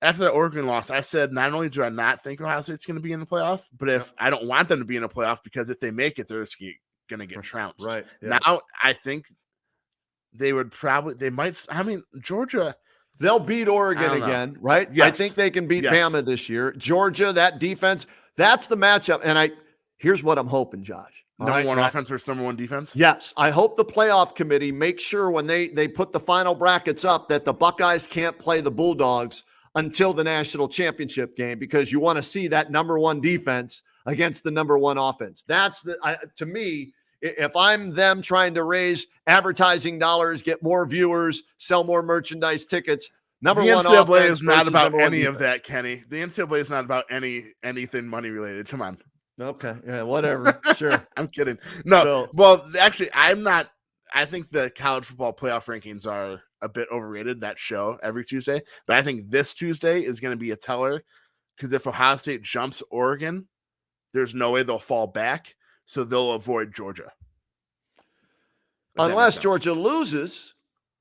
after the Oregon loss, I said not only do I not think Ohio State's going to be in the playoff, but if I don't want them to be in a playoff because if they make it, they're just going to get trounced. Right. Yeah. Now I think they might. I mean, Georgia. They'll beat Oregon again, right? Yes. I think they can beat Bama this year. Georgia, that defense. That's the matchup. And here's what I'm hoping, Josh. Number one offense versus number one defense? Yes. I hope the playoff committee makes sure when they put the final brackets up that the Buckeyes can't play the Bulldogs until the national championship game, because you want to see that number one defense against the number one offense. That's to me, if I'm them trying to raise advertising dollars, get more viewers, sell more merchandise tickets, Number the one NCAA offense is not about any defense. of that, Kenny. The NCAA is not about anything money related. Come on. Okay. Yeah, whatever. Sure. I'm kidding. No. Well, actually, I'm not. I think the college football playoff rankings are a bit overrated, that show every Tuesday. But I think this Tuesday is going to be a teller, because if Ohio State jumps Oregon, there's no way they'll fall back. So they'll avoid Georgia. Unless Georgia loses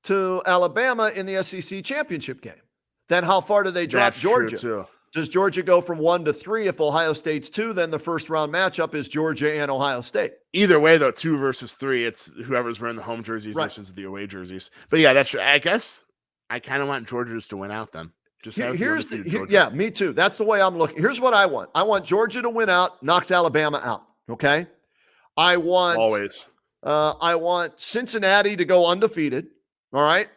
to Alabama in the SEC championship game. Then how far do they drop Georgia? Does Georgia go from 1 to 3? If Ohio State's 2, then the first round matchup is Georgia and Ohio State. Either way, though, 2 versus 3, it's whoever's wearing the home jerseys versus the away jerseys. But yeah, that's true. I guess I kind of want Georgia just to win out then. Yeah, me too. That's the way I'm looking. Here's what I want. I want Georgia to win out, knocks Alabama out. Okay. I want Cincinnati to go undefeated. All right.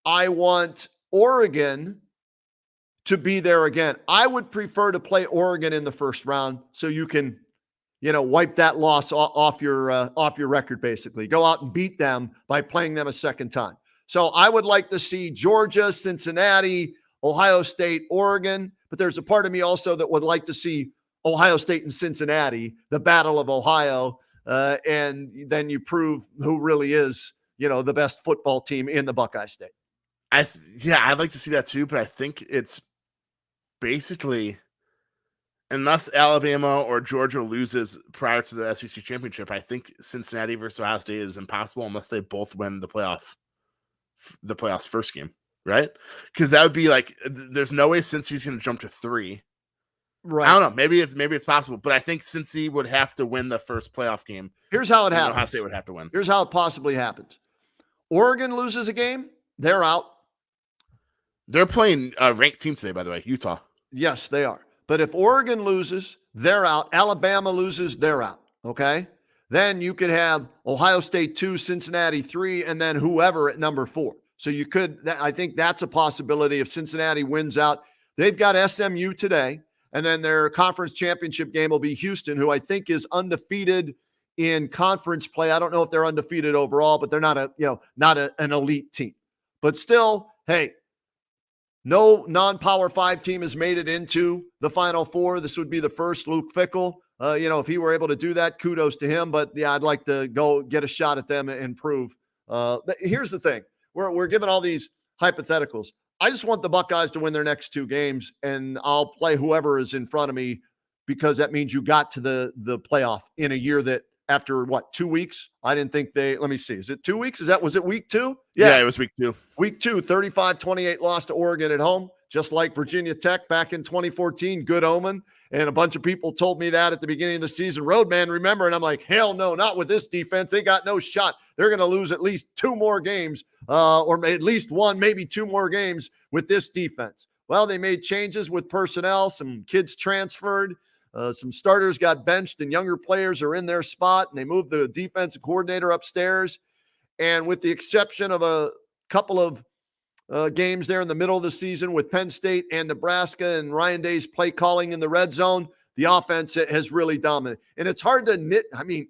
I want Oregon to be there again. I would prefer to play Oregon in the first round so you can, wipe that loss off your record, basically. Go out and beat them by playing them a second time. So I would like to see Georgia, Cincinnati, Ohio State, Oregon, but there's a part of me also that would like to see Ohio State and Cincinnati, the Battle of Ohio, and then you prove who really is, the best football team in the Buckeye State. I'd like to see that too, but I think it's basically, unless Alabama or Georgia loses prior to the SEC championship, I think Cincinnati versus Ohio State is impossible unless they both win the playoffs first game, right? Because that would be like, there's no way Cincy's going to jump to 3. Right. I don't know. Maybe it's possible, but I think Cincy would have to win the first playoff game. Here's how it happens. Ohio State would have to win. Here's how it possibly happens. Oregon loses a game, they're out. They're playing a ranked team today, by the way, Utah. Yes, they are. But if Oregon loses, they're out. Alabama loses, they're out. Okay? Then you could have Ohio State 2, Cincinnati 3, and then whoever at number 4. So you could, I think that's a possibility if Cincinnati wins out. They've got SMU today, and then their conference championship game will be Houston, who I think is undefeated in conference play. I don't know if they're undefeated overall, but they're not an elite team. But still, hey, no non-Power 5 team has made it into the Final Four. This would be the first. Luke Fickell, if he were able to do that, kudos to him. But yeah, I'd like to go get a shot at them and prove. Here's the thing: we're giving all these hypotheticals. I just want the Buckeyes to win their next 2 games, and I'll play whoever is in front of me, because that means you got to the playoff in a year that after 2 weeks? I didn't think let me see. Is it 2 weeks? Was it week 2? Yeah, it was week 2. Week 2, 35-28 loss to Oregon at home. just like Virginia Tech back in 2014, good omen. And a bunch of people told me that at the beginning of the season. Roadman, remember? And I'm like, hell no, not with this defense. They got no shot. They're going to lose at least 2 more games, or at least 1, maybe 2 more games with this defense. Well, they made changes with personnel. Some kids transferred. Some starters got benched, and younger players are in their spot. And they moved the defensive coordinator upstairs. And with the exception of a couple of games there in the middle of the season with Penn State and Nebraska and Ryan Day's play calling in the red zone, the offense has really dominated. And it's hard to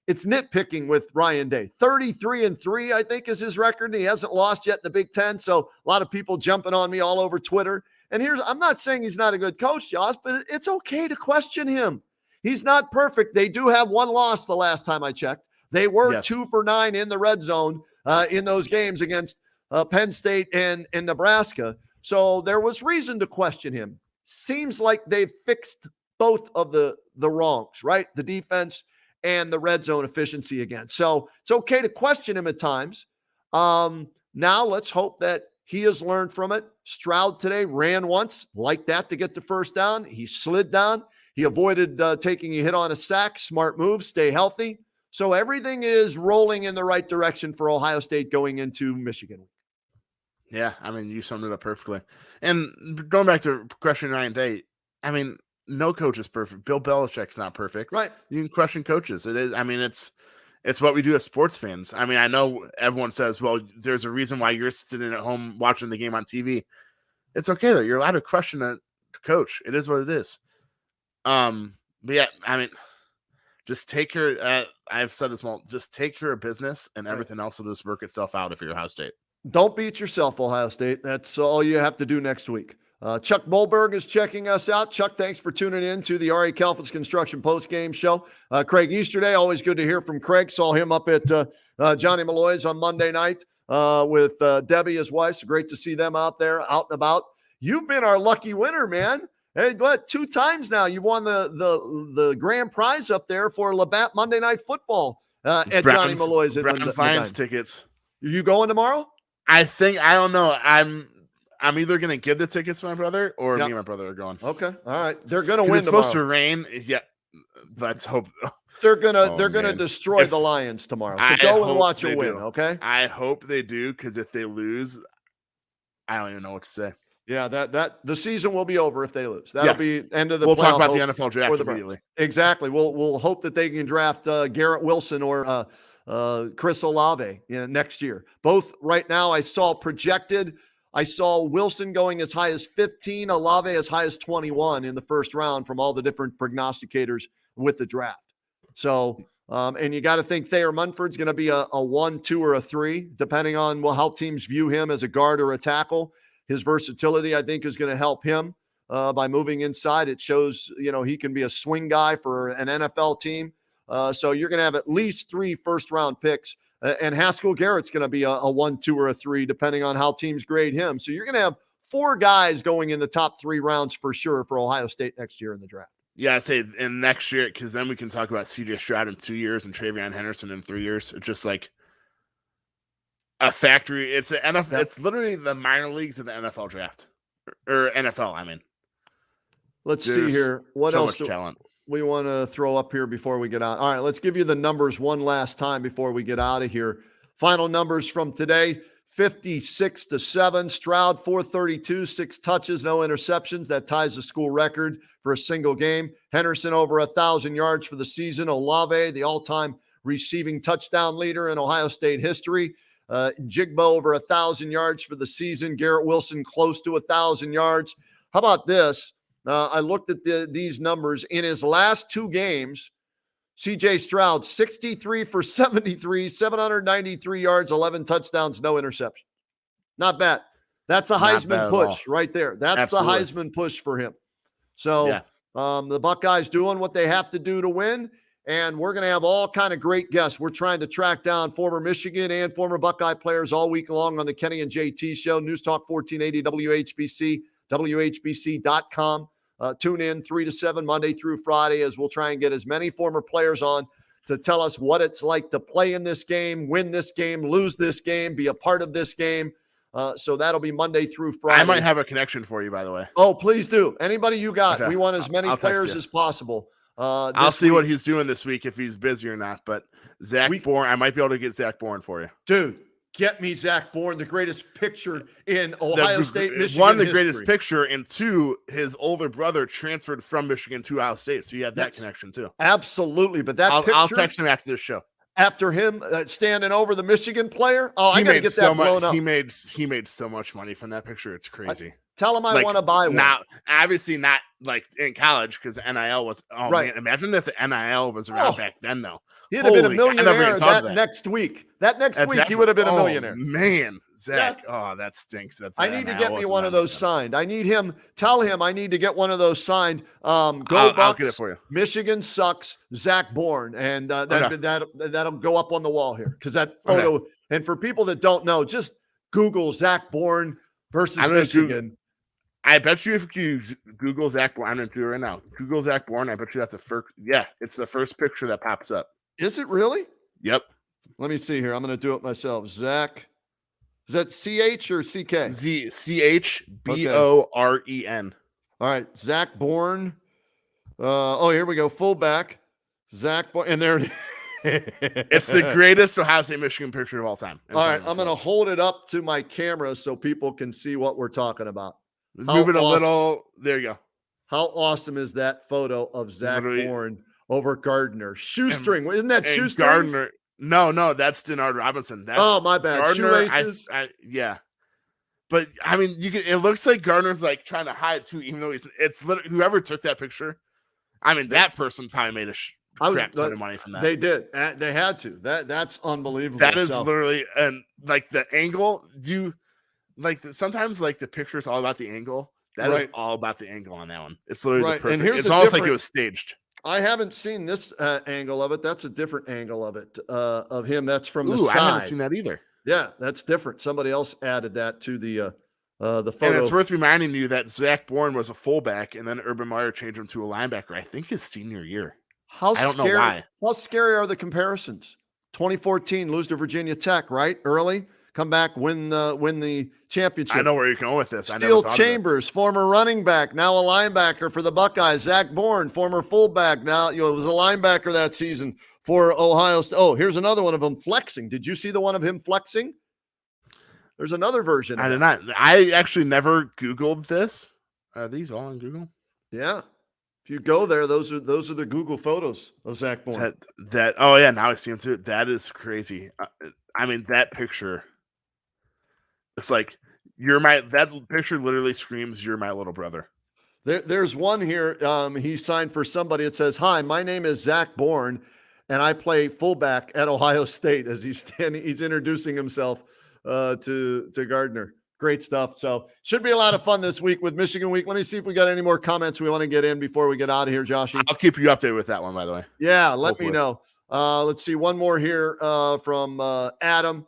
it's nitpicking with Ryan Day. 33-3, I think, is his record. He hasn't lost yet in the Big Ten. So a lot of people jumping on me all over Twitter. And I'm not saying he's not a good coach, Josh, but it's okay to question him. He's not perfect. They do have 1 loss the last time I checked. They were 2 for 9 in the red zone in those games against Penn State and Nebraska. So there was reason to question him. Seems like they've fixed both of the wrongs, right? The defense and the red zone efficiency again. So it's okay to question him at times. Now let's hope that he has learned from it. Stroud today ran once like that to get the first down. He slid down. He avoided taking a hit on a sack. Smart move. Stay healthy. So everything is rolling in the right direction for Ohio State going into Michigan. Yeah, I mean, you summed it up perfectly. And going back to questioning Ryan Day, I mean, no coach is perfect. Bill Belichick's not perfect. Right. You can question coaches. It is. I mean, it's what we do as sports fans. I mean, I know everyone says, well, there's a reason why you're sitting at home watching the game on TV. It's okay, though. You're allowed to question a coach. It is what it is. But yeah, I mean, just take care. I've said this well. Just take care of business, and everything else will just work itself out if you're Ohio State. Don't beat yourself, Ohio State. That's all you have to do next week. Chuck Bolberg is checking us out. Chuck, thanks for tuning in to the R.A. Kalfas Construction postgame show. Craig Easterday, always good to hear from Craig. Saw him up at Johnny Malloy's on Monday night with Debbie, his wife. So great to see them out there, out and about. You've been our lucky winner, man. Hey, what? 2 times now you've won the grand prize up there for Labatt Monday Night Football at Johnny Malloy's. Browns Lions tickets. Are you going tomorrow? I don't know. I'm either going to give the tickets to my brother or me and my brother are going. Okay. All right. They're going to win it's tomorrow. Supposed to rain. Yeah. Let's hope. They're going to destroy the Lions tomorrow. So go and watch a win. Okay. I hope they do. Cause if they lose, I don't even know what to say. Yeah. That the season will be over if they lose. That'll be end of the We'll talk about the NFL draft immediately. Exactly. We'll hope that they can draft Garrett Wilson or Chris Olave next year. Both right now I saw Wilson going as high as 15, Olave as high as 21 in the first round from all the different prognosticators with the draft. So, and you got to think Thayer Munford's going to be a 1, 2, or a 3, depending on how teams view him as a guard or a tackle. His versatility, I think, is going to help him by moving inside. It shows, he can be a swing guy for an NFL team. So you're going to have at least 3 first-round picks, and Haskell Garrett's going to be a 1, 2, or a 3, depending on how teams grade him. So you're going to have 4 guys going in the top 3 rounds for sure for Ohio State next year in the draft. Yeah, I say in next year, because then we can talk about C.J. Stroud in 2 years and Trevion Henderson in 3 years. It's just like a factory. It's an NFL. Yep. It's literally the minor leagues of the NFL draft, or NFL. I mean, let's see here. What so else? Much talent. We want to throw up here before we get out. All right, let's give you the numbers one last time before we get out of here. Final numbers from today, 56-7. Stroud, 432, 6 touches, no interceptions. That ties the school record for a single game. Henderson over 1,000 yards for the season. Olave, the all-time receiving touchdown leader in Ohio State history. Jigbo over 1,000 yards for the season. Garrett Wilson close to 1,000 yards. How about this? I looked at these numbers. In his last 2 games, C.J. Stroud, 63 for 73, 793 yards, 11 touchdowns, no interception. Not bad. That's a Heisman push right there. That's Absolutely. The Heisman push for him. So the Buckeyes doing what they have to do to win, and we're going to have all kind of great guests. We're trying to track down former Michigan and former Buckeye players all week long on the Kenny and JT show, News Talk 1480 WHBC, WHBC.com. Tune in 3 to 7 Monday through Friday as we'll try and get as many former players on to tell us what it's like to play in this game, win this game, lose this game, be a part of this game. So that'll be Monday through Friday. I might have a connection for you, by the way. Oh, please do. Anybody you got. Okay. We want as many I'll players as possible. I'll see what he's doing this week, if he's busy or not. But Zach Bourne, I might be able to get Zach Bourne for you. Dude, get me Zach Bourne, the greatest picture in Ohio State, Michigan One, the history. greatest picture, and two, his older brother transferred from Michigan to Ohio State. So you have that connection too. Absolutely. But that picture, I'll text him after this show. After him standing over the Michigan player, I got to get that blown up. He made so much money from that picture. It's crazy. Tell him I want to buy one. Now, obviously not like in college, because NIL was. Oh right. Man, imagine if the NIL was around back then, though. He'd have been a millionaire next week. That next week, he would have been a millionaire. Man, Zach. Yeah. Oh, that stinks. I need to get me one of those signed. I need him. Tell him I need to get one of those signed. Go Bucks. I'll get it for you. Michigan sucks. Zach Bourne, and that'll go up on the wall here, because that photo. Okay. And for people that don't know, just Google Zach Bourne versus Michigan. I bet you if you Google Zach Bourne, I'm going to do it right now. Google Zach Bourne. I bet you that's the first. Yeah, it's the first picture that pops up. Is it really? Yep. Let me see here. I'm going to do it myself. Zach. Is that CH or CK? ZCHBOREN. All right. Zach Bourne. Here we go. Fullback. Zach Bourne. And there it is. It's the greatest Ohio State Michigan picture of all time. All right. I'm going to hold it up to my camera so people can see what we're talking about. Move it a little. There you go. How awesome is that photo of Zach Bourne over Gardner? Shoestring. Isn't that shoestring? Gardner. No, that's Denard Robinson. That's my bad. Gardner, shoelaces. Yeah. But I mean, it looks like Gardner's like trying to hide too, even though it's literally whoever took that picture. I mean, that person probably made a crap ton of money from that. They did. They had to. That's unbelievable. That is literally, and like the angle, sometimes like the picture is all about the angle. That is all about the angle on that one. It's literally the perfect. It's almost like it was staged. I haven't seen this angle of it. That's a different angle of it, of him. That's from the side. I haven't seen that either. Yeah, that's different. Somebody else added that to the photo. And it's worth reminding you that Zach Bourne was a fullback, and then Urban Meyer changed him to a linebacker, I think his senior year. I don't know why. How scary are the comparisons? 2014, lose to Virginia Tech, right? Early. Come back, win the championship. I know where you're going with this. Steel Chambers, former running back, now a linebacker for the Buckeyes. Zach Bourne, former fullback, now was a linebacker that season for Ohio State. Oh, here's another one of them flexing. Did you see the one of him flexing? There's another version. I did not. I actually never Googled this. Are these all on Google? Yeah. If you go there, those are the Google photos of Zach Bourne. Oh yeah, now I see him too. That is crazy. I mean, that picture. It's like that picture literally screams, "You're my little brother." There's one here. He signed for somebody. It says, "Hi, my name is Zach Bourne, and I play fullback at Ohio State." As he's introducing himself to Gardner. Great stuff. So should be a lot of fun this week with Michigan Week. Let me see if we got any more comments we want to get in before we get out of here, Joshy. I'll keep you updated with that one, by the way. Yeah, let me know. Let's see one more here from Adam.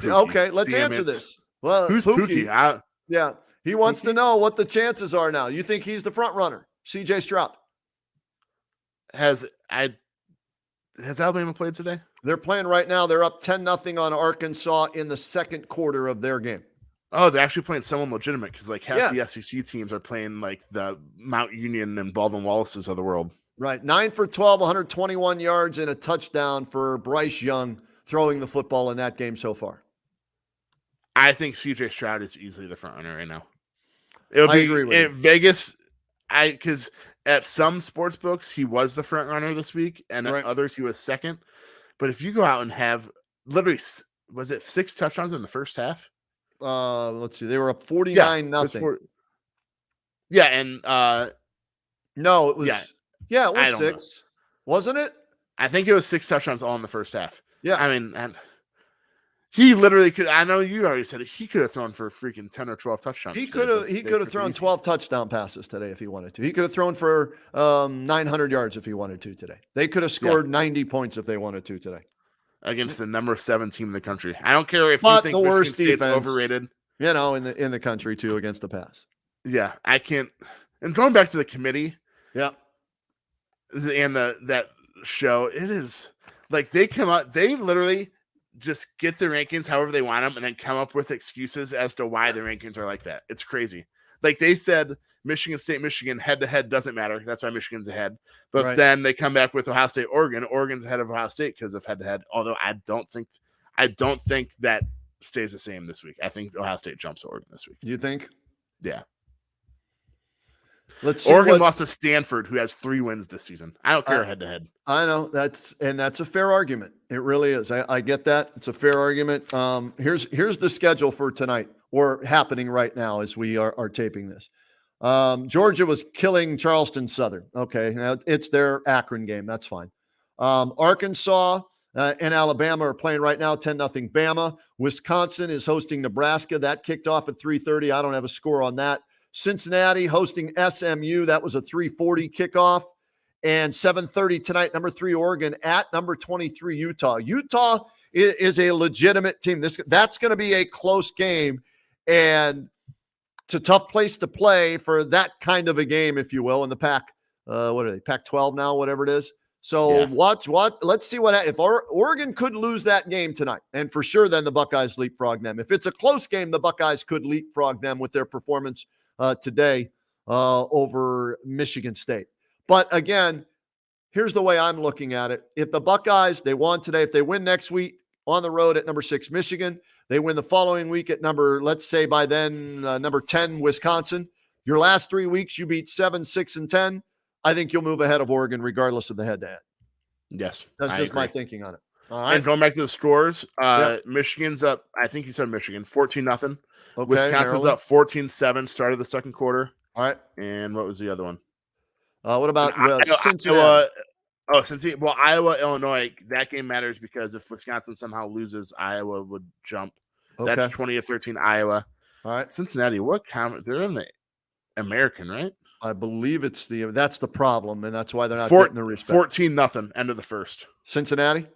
Okay, let's answer this. Well, who's Pookie? Yeah, he wants to know what the chances are now. You think he's the front runner? CJ Stroud. Has Alabama played today? They're playing right now. They're up 10-0 on Arkansas in the second quarter of their game. Oh, they're actually playing someone legitimate, because like half the SEC teams are playing like the Mount Union and Baldwin Wallace's of the world. Right. 9 for 12, 121 yards and a touchdown for Bryce Young throwing the football in that game so far. I think CJ Stroud is easily the front runner right now. I agree with you. Vegas, because at some sports books he was the front runner this week, and at others he was second. But if you go out and have literally, was it 6 touchdowns in the first half? Let's see. They were up 49-0. Yeah, and no, it was it was 6. Wasn't it? I think it was 6 touchdowns all in the first half. Yeah. I mean, and he literally could. I know you already said it. He could have thrown for freaking 10 or 12 touchdowns. He could have thrown 12 touchdown passes today if he wanted to. He could have thrown for 900 yards if he wanted to today. They could have scored 90 points if they wanted to today. Against the number 7 team in the country. I don't care if you think the worst Michigan State's defense, overrated. You know, in the country too against the pass. Yeah, I can't. And going back to the committee. Yeah. And that show, it is like they come out. They literally just get the rankings however they want them and then come up with excuses as to why the rankings are like that. It's crazy. Like they said, Michigan State, Michigan head-to-head doesn't matter. That's why Michigan's ahead. But then they come back with Ohio State, Oregon. Oregon's ahead of Ohio State because of head-to-head. Although I don't think that stays the same this week. I think Ohio State jumps Oregon this week. You think? Yeah. Let's see. Oregon lost to Stanford, who has 3 wins this season. I don't care head-to-head. I know that's a fair argument. It really is. I get that. It's a fair argument. Here's the schedule for tonight, or happening right now as we are taping this. Georgia was killing Charleston Southern. Okay, now it's their Akron game. That's fine. Arkansas and Alabama are playing right now, 10-0 Bama. Wisconsin is hosting Nebraska. That kicked off at 3:30. I don't have a score on that. Cincinnati hosting SMU. That was a 3:40 kickoff. And 7:30 tonight, number 3 Oregon at number 23 Utah. Utah is a legitimate team. That's going to be a close game, and it's a tough place to play for that kind of a game, if you will, in the Pac. What are they? Pac-12 now, whatever it is. So let's see if Oregon could lose that game tonight, and for sure, then the Buckeyes leapfrog them. If it's a close game, the Buckeyes could leapfrog them with their performance today over Michigan State. But again, here's the way I'm looking at it. If the Buckeyes, they won today, if they win next week on the road at number 6 Michigan, they win the following week at let's say by then, number 10 Wisconsin. Your last 3 weeks, you beat 7, 6, and 10. I think you'll move ahead of Oregon regardless of the head-to-head. Yes. That's just my thinking on it. All right. And going back to the scores, Michigan's up, I think you said Michigan, 14-0. Okay, Wisconsin's up 14-7, started the second quarter. All right. And what was the other one? What about Cincinnati? Cincinnati. Well, Iowa, Illinois, that game matters because if Wisconsin somehow loses, Iowa would jump. Okay. That's 20-13 Iowa. All right. Cincinnati, they're in the American, right? I believe that's the problem, and that's why they're not getting the respect. 14-0, end of the first. Cincinnati?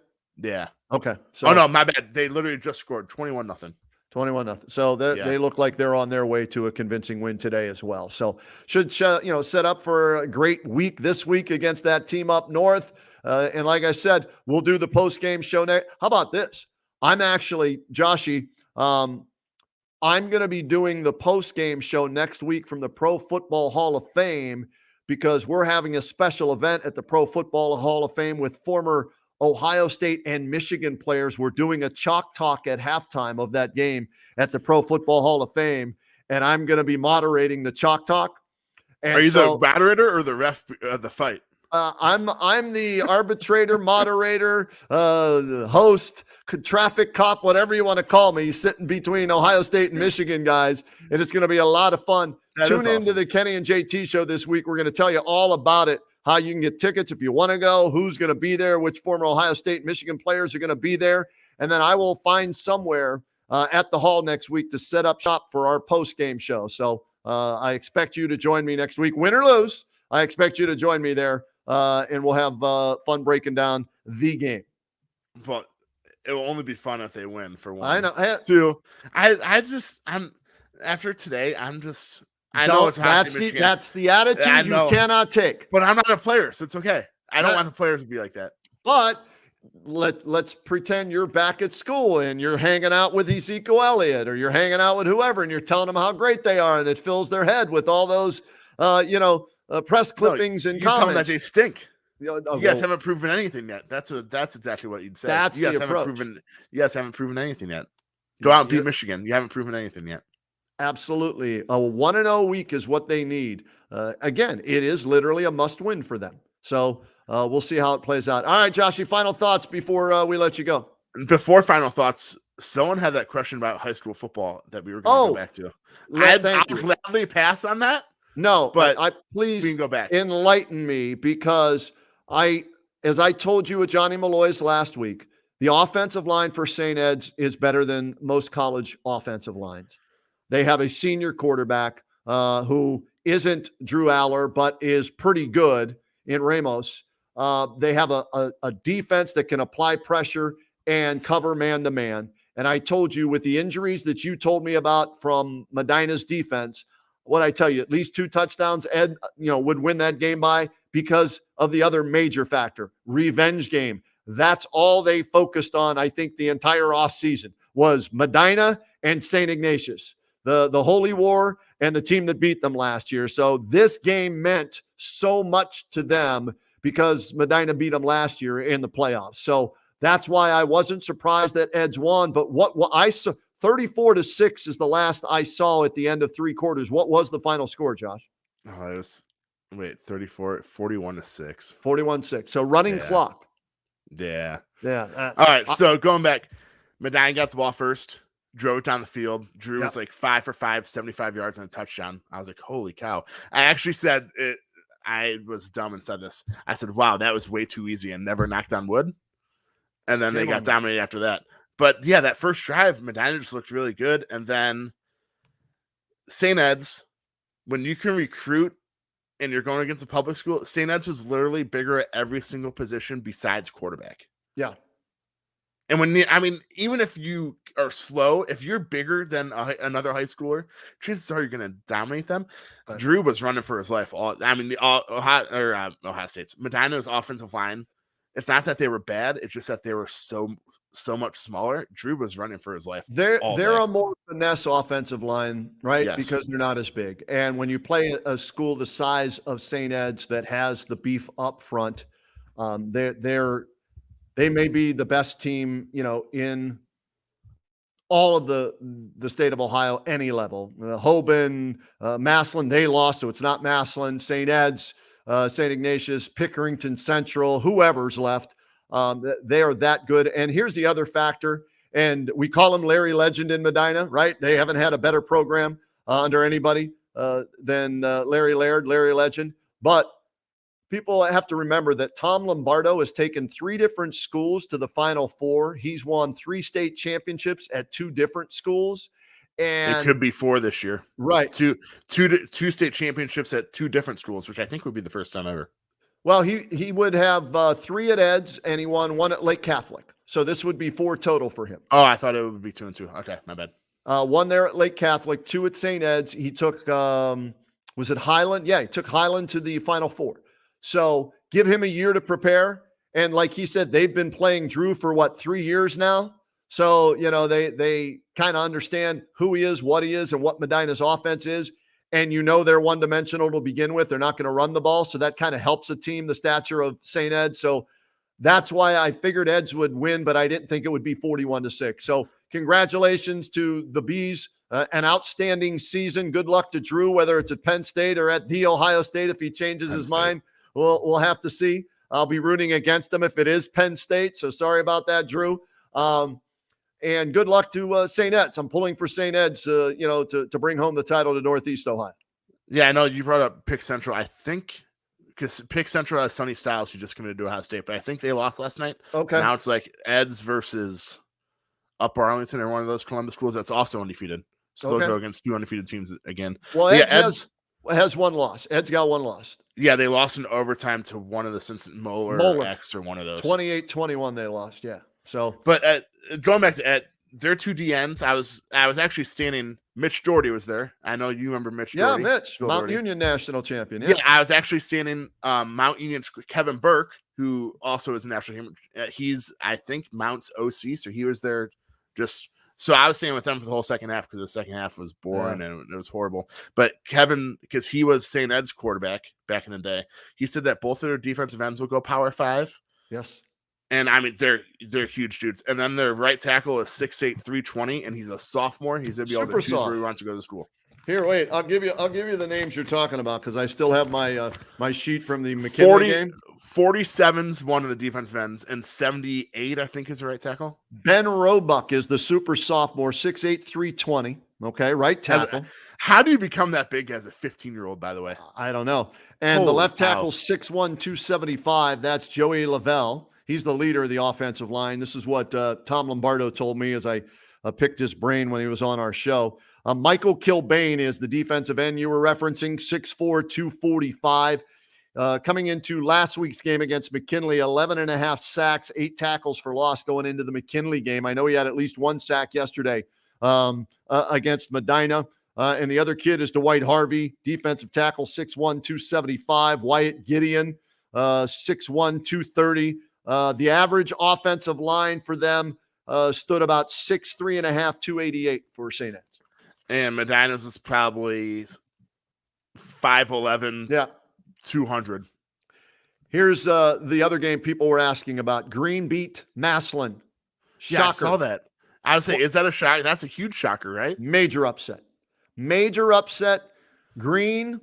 Yeah. Okay. So, no, my bad. They literally just scored 21-0. 21-0. So they look like they're on their way to a convincing win today as well. So should set up for a great week this week against that team up north. And like I said, we'll do the post-game show next. How about this? I'm actually, Joshy, I'm going to be doing the post-game show next week from the Pro Football Hall of Fame because we're having a special event at the Pro Football Hall of Fame with former Ohio State and Michigan players. We're doing a chalk talk at halftime of that game at the Pro Football Hall of Fame, and I'm going to be moderating the chalk talk. And are you the moderator or the ref of the fight? I'm the arbitrator, moderator, host, traffic cop, whatever you want to call me, sitting between Ohio State and Michigan guys, and it's going to be a lot of fun. Tune into the Kenny and JT show this week. We're going to tell you all about it, how you can get tickets if you want to go, who's going to be there, which former Ohio State and Michigan players are going to be there, and then I will find somewhere at the hall next week to set up shop for our post-game show. So I expect you to join me next week, win or lose. I expect you to join me there. And we'll have fun breaking down the game. But it will only be fun if they win, for one. I know. Two, I'm after today. I know it's that's the attitude you cannot take. But I'm not a player, so it's okay. I don't want the players to be like that. But let's pretend you're back at school and you're hanging out with Ezekiel Elliott or you're hanging out with whoever and you're telling them how great they are, and it fills their head with all those press clippings and comments. Tell them that they stink. You guys haven't proven anything yet. That's exactly what you'd say. That's you guys the approach. You guys haven't proven anything yet. Go out and beat Michigan. You haven't proven anything yet. Absolutely. A 1-0 week is what they need. Again, it is literally a must-win for them. So we'll see how it plays out. All right, Josh, your final thoughts before we let you go. Before final thoughts, someone had that question about high school football that we were going to go back to. I'll gladly pass on that. No, but please we can go back. Enlighten me, because as I told you at Johnny Malloy's last week, the offensive line for St. Ed's is better than most college offensive lines. They have a senior quarterback who isn't Drew Aller, but is pretty good in Ramos. They have a defense that can apply pressure and cover man-to-man. And I told you, with the injuries that you told me about from Medina's defense, what I tell you, at least 2 touchdowns, Ed, would win that game by, because of the other major factor, revenge game. That's all they focused on, I think, the entire offseason was Medina and St. Ignatius, the Holy War and the team that beat them last year. So this game meant so much to them because Medina beat them last year in the playoffs. So that's why I wasn't surprised that Eds won. But what I saw, 34-6 is the last I saw at the end of three quarters. What was the final score, Josh? Oh, it was 41-6. 41-6. So running clock. Yeah. Yeah. All right. So going back, Medina got the ball first, drove it down the field. Drew was like 5 for 5, 75 yards and a touchdown. I was like, holy cow. I actually said it. I was dumb and said this. I said, wow, that was way too easy and never knocked on wood. And then they got dominated after that. But yeah, that first drive, Medina just looked really good. And then St. Ed's, when you can recruit and you're going against a public school, St. Ed's was literally bigger at every single position besides quarterback. Yeah. And even if you are slow, if you're bigger than another high schooler, chances are you're going to dominate them. Right. Drew was running for his life. Ohio State's Medina's offensive line. It's not that they were bad. It's just that they were so much smaller. Drew was running for his life. They're a more finesse offensive line, right? Yes. Because they're not as big. And when you play a school the size of St. Ed's that has the beef up front, they may be the best team, in all of the state of Ohio, any level. Hoban, Massillon, they lost, so it's not Massillon. St. Ed's, St. Ignatius, Pickerington Central, whoever's left, they are that good. And here's the other factor, and we call him Larry Legend in Medina, right? They haven't had a better program under anybody than Larry Legend. But people have to remember that Tom Lombardo has taken 3 different schools to the Final Four. He's won 3 state championships at 2 different schools. And it could be 4 this year. Right. Two state championships at 2 different schools, which I think would be the first time ever. Well, he would have 3 at Ed's, and he won 1 at Lake Catholic. So this would be 4 total for him. Oh, I thought it would be 2 and 2. Okay, my bad. 1 there at Lake Catholic, 2 at St. Ed's. He took, was it Highland? Yeah, he took Highland to the Final Four. So give him a year to prepare. And like he said, they've been playing Drew for 3 years now. So, they kind of understand who he is, what he is, and what Medina's offense is. And they're one-dimensional to begin with. They're not going to run the ball. So that kind of helps a team the stature of St. Ed. So that's why I figured Ed's would win, but I didn't think it would be 41-6. So congratulations to the Bees. An outstanding season. Good luck to Drew, whether it's at Penn State or at The Ohio State. If he changes his mind, we'll have to see. I'll be rooting against him if it is Penn State. So sorry about that, Drew. And good luck to St. Ed's. I'm pulling for St. Ed's, to bring home the title to Northeast Ohio. Yeah, I know you brought up Pick Central. I think because Pick Central has Sonny Styles, who just committed to Ohio State, but I think they lost last night. Okay. So now it's like Ed's versus Upper Arlington or one of those Columbus schools that's also undefeated. So they'll go against 2 undefeated teams again. Well, Ed's has 1 loss. Ed's got 1 loss. Yeah, they lost in overtime to one of the Cincinnati Moeller X or one of those. 28-21 they lost, yeah. So, but going back to Ed, their 2 DNs, I was actually standing. Mitch Doherty was there. I know you remember Mitch Doherty. Yeah, Mitch, Mount Union national champion. Yeah, I was actually standing Mount Union's Kevin Burke, who also is a national champion. He's, I think, Mount's OC, so he was there just. So I was standing with them for the whole second half because the second half was boring and it was horrible. But Kevin, because he was St. Ed's quarterback back in the day, he said that both of their defensive ends will go Power 5. Yes. And they're huge dudes. And then their right tackle is 6'8", 320, and he's a sophomore. He's gonna be able to choose where he wants to go to school. Here, wait. I'll give you the names you're talking about because I still have my my sheet from the McKinley game. 47's one of the defensive ends, and 78, I think, is the right tackle. Ben Roebuck is the super sophomore, 6'8", 320. Okay, right tackle. How do you become that big as a 15-year-old, by the way? I don't know. And the left tackle, 6'1", 275. That's Joey Lavelle. He's the leader of the offensive line. This is what Tom Lombardo told me as I picked his brain when he was on our show. Michael Kilbane is the defensive end you were referencing, 6'4", 245. Coming into last week's game against McKinley, 11.5 sacks, 8 tackles for loss going into the McKinley game. I know he had at least 1 sack yesterday against Medina. And the other kid is Dwight Harvey, defensive tackle, 6'1", 275. Wyatt Gideon, 6'1", 230. The average offensive line for them stood about 6'3.5", 288 for St. Ed's. And Medina's is probably 5'11", 200. Here's the other game people were asking about. Green beat Massillon. Shocker. Yeah, I saw that. I would say, is that a shock? That's a huge shocker, right? Major upset. Major upset. Green,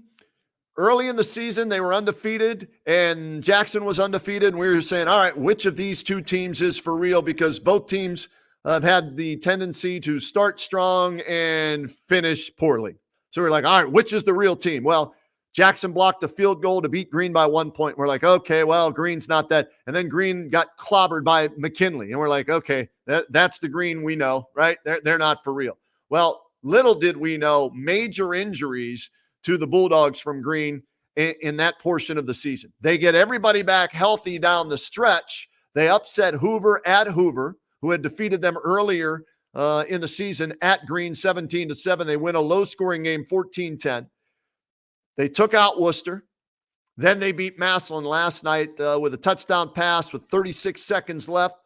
early in the season, they were undefeated, and Jackson was undefeated, and we were saying, all right, which of these two teams is for real? Because both teams have had the tendency to start strong and finish poorly. So we're like, all right, which is the real team? Well, Jackson blocked a field goal to beat Green by 1 point. We're like, okay, well, Green's not that. And then Green got clobbered by McKinley. And we're like, okay, that's the Green we know, right? They're not for real. Well, little did we know major injuries to the Bulldogs from Green in that portion of the season. They get everybody back healthy down the stretch. They upset Hoover at Hoover, who had defeated them earlier in the season at Green 17-7. They win a low-scoring game 14-10. They took out Worcester. Then they beat Massillon last night with a touchdown pass with 36 seconds left.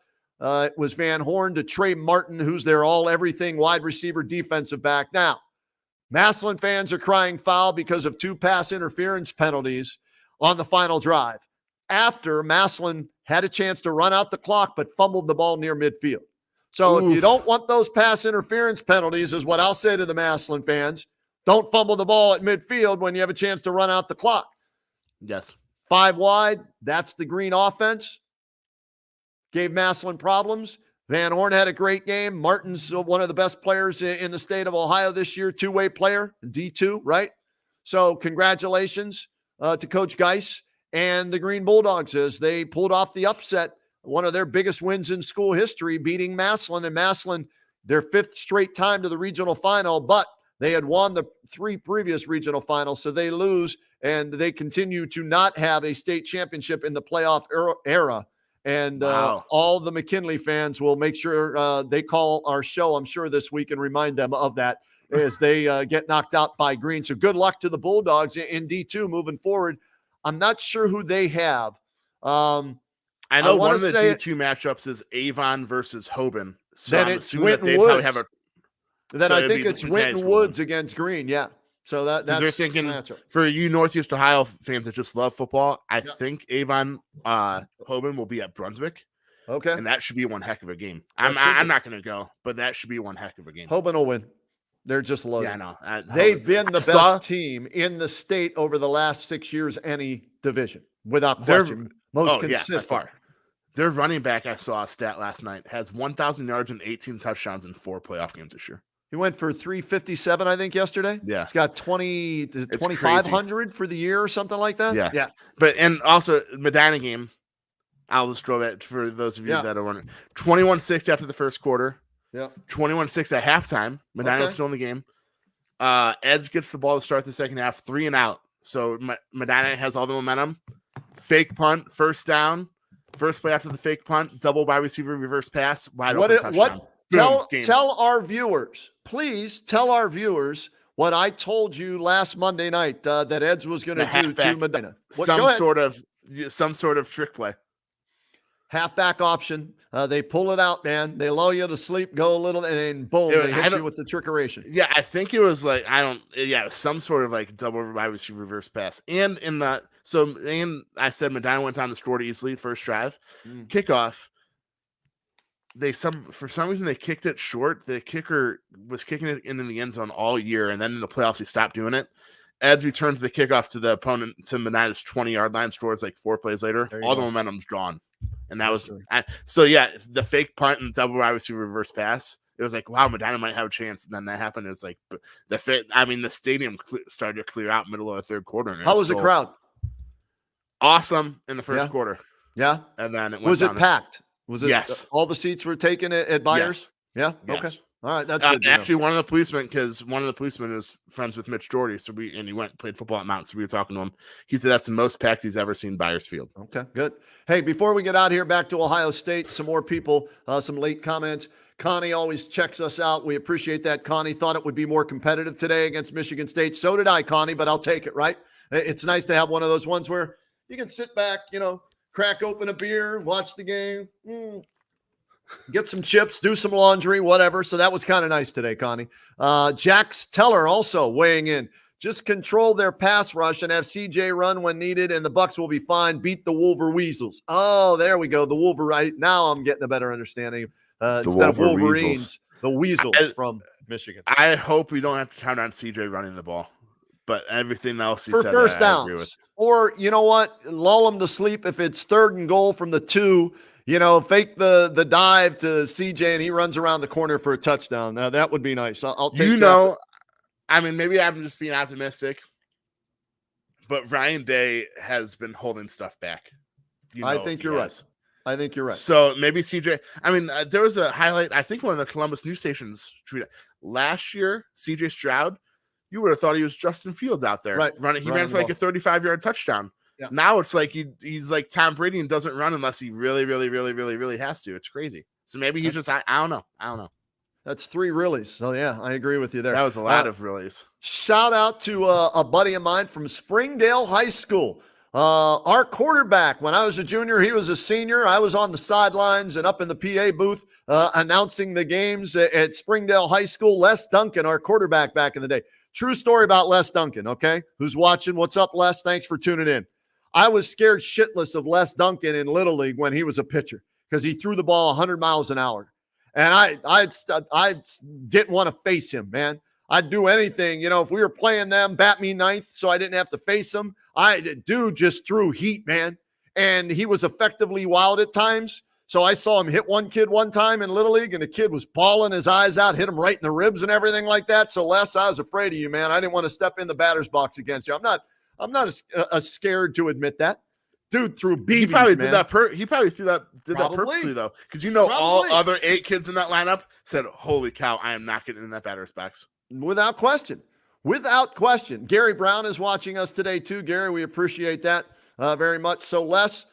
It was Van Horn to Trey Martin, who's their all-everything wide receiver defensive back. Now, Massillon fans are crying foul because of 2 pass interference penalties on the final drive after Massillon had a chance to run out the clock but fumbled the ball near midfield. So if you don't want those pass interference penalties, is what I'll say to the Massillon fans, don't fumble the ball at midfield when you have a chance to run out the clock. Yes. 5 wide, that's the Green offense. Gave Massillon problems. Van Horn had a great game. Martin's one of the best players in the state of Ohio this year, 2-way player, D2, right? So congratulations to Coach Geis and the Green Bulldogs as they pulled off the upset, one of their biggest wins in school history, beating Massillon. And Massillon, their 5th straight time to the regional final, but they had won the 3 previous regional finals, so they lose, and they continue to not have a state championship in the playoff era. And all the McKinley fans will make sure they call our show, I'm sure, this week and remind them of that as they get knocked out by Green. So good luck to the Bulldogs in D2 moving forward. I'm not sure who they have. I know one of the D2 matchups is Avon versus Hoban. So then I'm it's assuming that they Woods. probably have a. Then So I it'd think be it's Cincinnati's Winton Woods against Green. Yeah. So that's they're thinking the matchup. For you Northeast Ohio fans that just love football, I think Avon Hoban will be at Brunswick. Okay. And that should be one heck of a game. I'm not going to go, but that should be one heck of a game. Hoban will win. They're just loaded. Yeah, I know. They've been the best team in the state over the last 6 years, any division, without question. Most consistent. Yeah, by far. Their running back, I saw a stat last night, has 1,000 yards and 18 touchdowns in 4 playoff games this year. He went for 357, I think, yesterday. Yeah. He's got 2,500 for the year or something like that. Yeah. Yeah. But, and also, Medina game, I'll just throw that for those of you that are wondering. 21-6 after the first quarter. Yeah. 21-6 at halftime. Medina's still in the game. Eds gets the ball to start the second half, 3 and out. So Medina has all the momentum. Fake punt, first down. First play after the fake punt, double wide receiver, reverse pass, wide open touchdown. Tell our viewers, please tell our viewers what I told you last Monday night that Eds was going to do to Medina. Some sort of trick play. Halfback option. They pull it out, man. They lull you to sleep, go a little, and then boom, they hit you with the trickeration. Yeah, I think it was like, some sort of like double wide receiver, reverse pass. And I said Medina went down to score easily first drive. Kickoff. For some reason they kicked it short. The kicker was kicking it into the end zone all year, and then in the playoffs he stopped doing it. Eds returns the kickoff to the opponent to Medina's 20-yard line, scores like 4 plays later. All the momentum's gone. And that was the fake punt and double wide receiver reverse pass. It was like, wow, Medina might have a chance. And then that happened. It's like the stadium started to clear out middle of the third quarter. How was the crowd? Awesome in the first quarter. Yeah. And then it was it packed? Was it? Yes. All the seats were taken at Byers? Yes. Yeah. Yes. Okay. All right. That's good. Actually, one of the policemen is friends with Mitch Doherty. So he went and played football at Mount. So we were talking to him. He said that's the most packed he's ever seen Byers Field. Okay, good. Hey, before we get out here back to Ohio State, some more people, some late comments. Connie always checks us out. We appreciate that. Connie thought it would be more competitive today against Michigan State. So did I, Connie, but I'll take it, right? It's nice to have one of those ones where you can sit back, crack open a beer, watch the game, get some chips, do some laundry, whatever. So that was kind of nice today, Connie. Jax Teller also weighing in. Just control their pass rush and have CJ run when needed, and the Bucks will be fine. Beat the Wolver Weasels. Oh, there we go. The Wolver. Right now, I'm getting a better understanding. Instead of Wolverines, the Weasels from Michigan. I hope we don't have to count on CJ running the ball, but everything else he for said, first I agree with. downs, or you know what, lull them to sleep if it's 3rd and goal from the 2. Fake the dive to CJ and he runs around the corner for a touchdown. Now that would be nice. I'll take that. I mean, maybe I'm just being optimistic, but Ryan Day has been holding stuff back. I think you're right. I think you're right. So maybe CJ. I mean, there was a highlight. I think one of the Columbus news stations tweeted last year. CJ Stroud, you would have thought he was Justin Fields out there running. He ran for like a 35-yard touchdown. Yeah. Now it's like he's like Tom Brady and doesn't run unless he really, really, really, really, really has to. It's crazy. So maybe he's just. I don't know. That's 3 reallys. So, yeah, I agree with you there. That was a lot of reallys. Shout out to a buddy of mine from Springdale High School. Our quarterback, when I was a junior, he was a senior. I was on the sidelines and up in the PA booth announcing the games at Springdale High School. Les Duncan, our quarterback back in the day. True story about Les Duncan, okay? Who's watching? What's up, Les? Thanks for tuning in. I was scared shitless of Les Duncan in Little League when he was a pitcher because he threw the ball 100 miles an hour. And I didn't want to face him, man. I'd do anything, if we were playing them, bat me ninth, so I didn't have to face him. Dude just threw heat, man. And he was effectively wild at times. So I saw him hit one kid one time in Little League, and the kid was bawling his eyes out, hit him right in the ribs and everything like that. So Les, I was afraid of you, man. I didn't want to step in the batter's box against you. I'm not as scared to admit that. Dude threw BBs, He probably man. did that. He probably did that purposely though, because all other 8 kids in that lineup said, "Holy cow, I am not getting in that batter's box." Without question. Gary Brown is watching us today too. Gary, we appreciate that very much. So Les,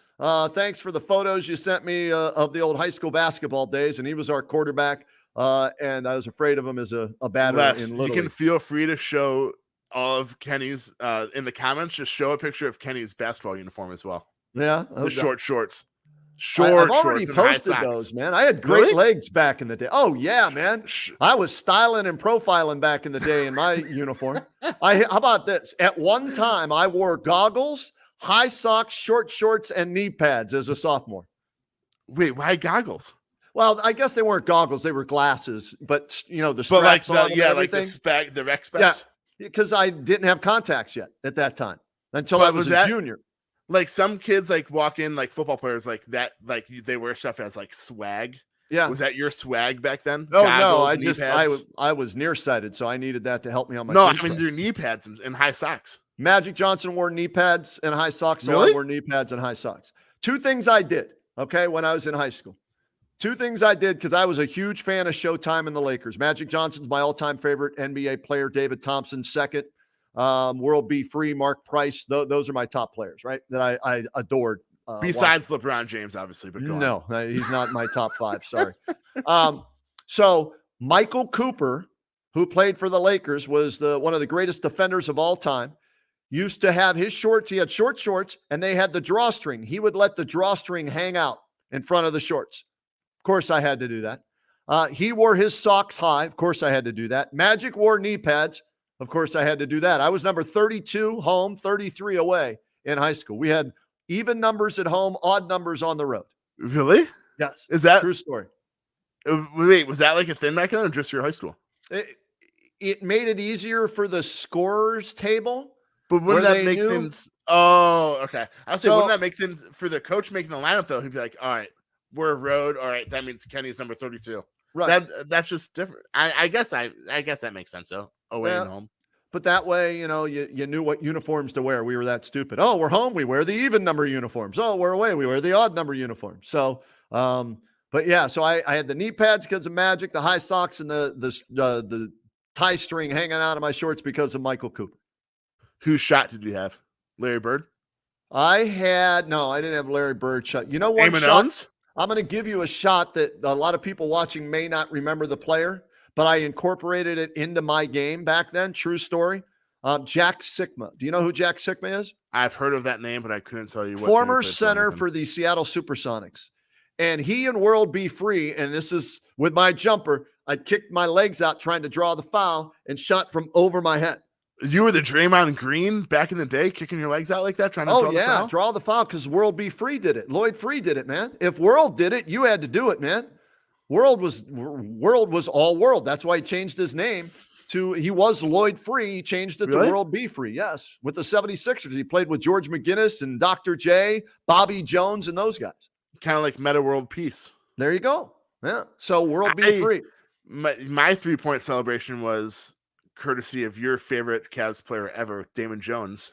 thanks for the photos you sent me of the old high school basketball days, and he was our quarterback. And I was afraid of him as a batter Les, in Little you can League. Feel free to show all of Kenny's in the comments. Just show a picture of Kenny's basketball uniform as well. Yeah, the short shorts. I've already posted those, man. I had great legs back in the day. Oh yeah, man. I was styling and profiling back in the day in my uniform. How about this? At one time, I wore goggles, high socks, short shorts, and knee pads as a sophomore. Wait, why goggles? Well, I guess they weren't goggles; they were glasses. But the straps on and everything. Like the rec specs. Yeah, because I didn't have contacts yet at that time until I was a junior. Like some kids walk in, like football players like that, like they wear stuff as like swag. Yeah. Was that your swag back then? No, I was nearsighted, so I needed that to help me on my. No, I mean your knee pads and high socks. Magic Johnson wore knee pads and high socks, so really? I wore knee pads and high socks. 2 things I did, okay, when I was in high school. 2 things I did because I was a huge fan of Showtime and the Lakers. Magic Johnson's my all-time favorite NBA player. David Thompson second. World B. Free, Mark Price. Those are my top players, right? That I adored. Besides LeBron James, obviously, but no, he's not my top 5. Sorry. So Michael Cooper, who played for the Lakers, was one of the greatest defenders of all time. Used to have his shorts. He had short shorts, and they had the drawstring. He would let the drawstring hang out in front of the shorts. Of course, I had to do that. He wore his socks high. Of course, I had to do that. Magic wore knee pads. Of course, I had to do that. I was number 32 home, 33 away in high school. We had even numbers at home, odd numbers on the road. Really? Yes. Is that true story? Wait, was that like a thing back then or just your high school? It made it easier for the scorers table. But wouldn't that make things? Oh, okay. I was saying, wouldn't that make things for the coach making the lineup though? He'd be like, all right, we're a road. All right, that means Kenny's number 32. Right. That's just different. I guess that makes sense though. Away and home. But that way, you knew what uniforms to wear. We were that stupid. Oh, we're home. We wear the even number uniforms. Oh, we're away. We wear the odd number uniforms. So, but yeah, so I had the knee pads because of Magic, the high socks, and the tie string hanging out of my shorts because of Michael Cooper. Whose shot did you have? Larry Bird? I didn't have Larry Bird shot. You know what? I'm going to give you a shot that a lot of people watching may not remember the player, but I incorporated it into my game back then. True story. Jack Sikma. Do you know who Jack Sikma is? I've heard of that name, but I couldn't tell you what. Former center for the Seattle Supersonics. And he and World Be Free, and this is with my jumper, I kicked my legs out trying to draw the foul and shot from over my head. You were the Draymond Green back in the day, kicking your legs out like that, trying to draw the foul? Draw the foul because World Be Free did it. Lloyd Free did it, man. If World did it, you had to do it, man. World was all World. That's why he changed his name he was Lloyd Free. He changed it to World Be Free. Yes. With the 76ers, he played with George McGinnis and Dr. J, Bobby Jones, and those guys. Kind of like Meta World Peace. There you go. Yeah. So World Be Free. My 3-point celebration was courtesy of your favorite Cavs player ever, Damon Jones.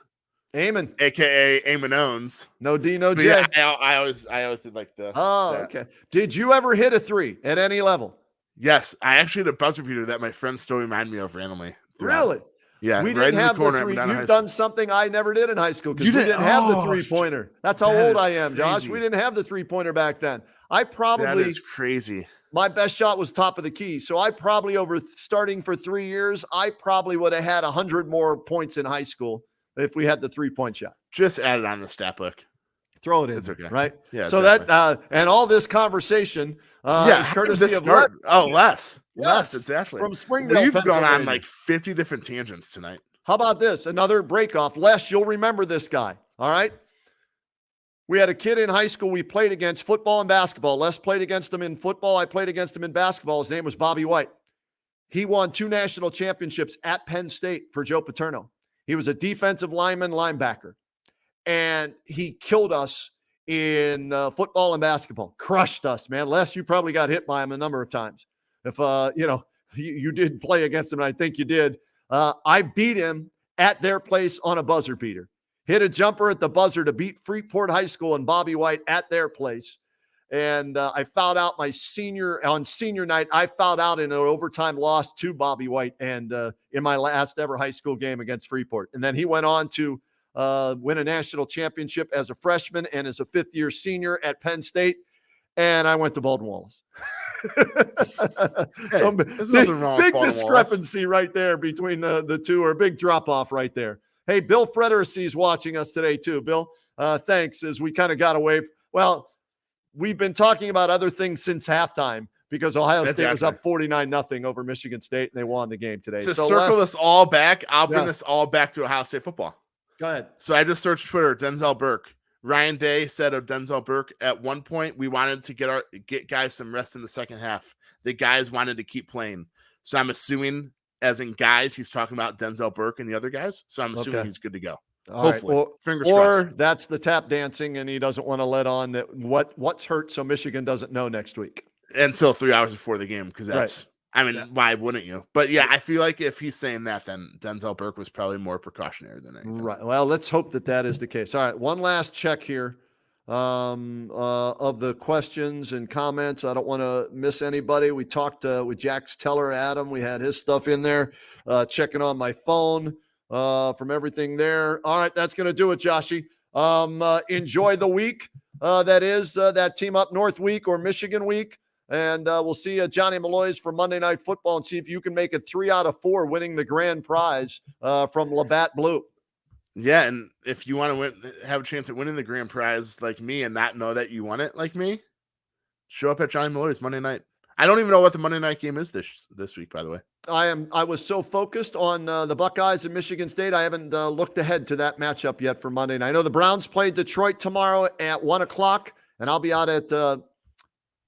Amon. AKA Amon Owens. No D, no J. Yeah, I always did like the. Oh, okay. Did you ever hit a 3 at any level? Yes. I actually had a buzzer beater that my friends still remind me of randomly. Really? Yeah. We didn't have the 3. You've done something I never did in high school because we didn't have the 3-pointer. That's how old I am, Josh. We didn't have the 3-pointer back then. That is crazy. My best shot was top of the key. So I probably, starting for 3 years, I probably would have had 100 more points in high school if we had the 3-point shot. Just add it on the stat book. Throw it in. It's okay. Right? Yeah. So exactly. And all this conversation is courtesy of Les. Les, exactly. From Springdale, We've gone on like 50 different tangents tonight. How about this? Another break off. Les, you'll remember this guy. All right. We had a kid in high school we played against, football and basketball. Les played against him in football. I played against him in basketball. His name was Bobby White. He won 2 national championships at Penn State for Joe Paterno. He was a defensive linebacker. And he killed us in football and basketball. Crushed us, man. Les, you probably got hit by him a number of times. If, you did play against him, and I think you did. I beat him at their place on a buzzer beater. Hit a jumper at the buzzer to beat Freeport High School and Bobby White at their place. And I fouled out on senior night. I fouled out in an overtime loss to Bobby White and in my last ever high school game against Freeport. And then he went on to win a national championship as a freshman and as a 5th-year senior at Penn State. And I went to Baldwin Wallace. So big discrepancy right there between the two, or a big drop-off right there. Hey, Bill Fredericy is watching us today too. Bill, thanks, as we kind of got away. Well, we've been talking about other things since halftime because Ohio State was up 49-0 over Michigan State, and they won the game today. To circle this all back, I'll bring this all back to Ohio State football. Go ahead. So I just searched Twitter, Denzel Burke. Ryan Day said of Denzel Burke, at one point, we wanted to get guys some rest in the second half. The guys wanted to keep playing. So I'm assuming, as in guys, he's talking about Denzel Burke and the other guys. So I'm assuming he's good to go. Hopefully. Right. Fingers crossed. Or that's the tap dancing, and he doesn't want to let on that what's hurt, so Michigan doesn't know next week. Until 3 hours before the game, because that's why wouldn't you? But yeah, I feel like if he's saying that, then Denzel Burke was probably more precautionary than anything. Right. Well, let's hope that is the case. All right. One last check here of the questions and comments. I don't want to miss anybody. We talked with Jax Teller, Adam. We had his stuff in there, checking on my phone from everything there. All right. That's going to do it, Joshy. Enjoy the week. That is that Team Up North week or Michigan week. And we'll see you at Johnny Malloy's for Monday Night Football and see if you can make it 3 out of 4 winning the grand prize from Labatt Blue. Yeah, and if you want to have a chance at winning the grand prize like me and not know that you won it like me, show up at Johnny Malloy's Monday night. I don't even know what the Monday night game is this week, by the way. I was so focused on the Buckeyes and Michigan State, I haven't looked ahead to that matchup yet for Monday night. I know the Browns play Detroit tomorrow at 1 o'clock, and I'll be out at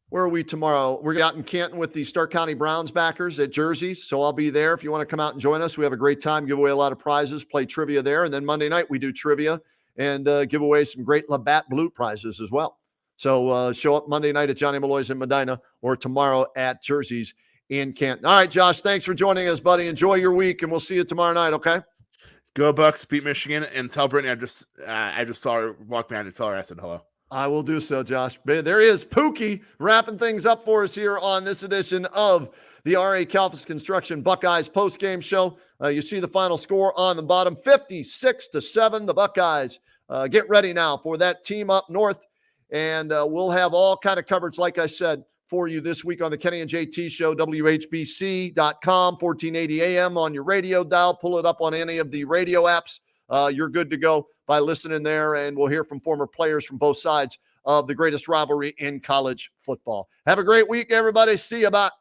where are we tomorrow? We're out in Canton with the Stark County Browns backers at Jersey's. So I'll be there. If you want to come out and join us, we have a great time, give away a lot of prizes, play trivia there. And then Monday night we do trivia and give away some great Labatt Blue prizes as well. So show up Monday night at Johnny Malloy's in Medina or tomorrow at Jersey's in Canton. All right, Josh, thanks for joining us, buddy. Enjoy your week, and we'll see you tomorrow night, okay? Go Bucks, beat Michigan, and tell Brittany I just saw her walk behind and tell her I said hello. I will do so, Josh. There is Pookie wrapping things up for us here on this edition of the R.A. Kalfas Construction Buckeyes postgame show. You see the final score on the bottom, 56-7. The Buckeyes get ready now for that Team Up North, and we'll have all kind of coverage, like I said, for you this week on the Kenny and JT Show, WHBC.com, 1480 AM on your radio dial. Pull it up on any of the radio apps. You're good to go by listening there, and we'll hear from former players from both sides of the greatest rivalry in college football. Have a great week, everybody. See you. Bye.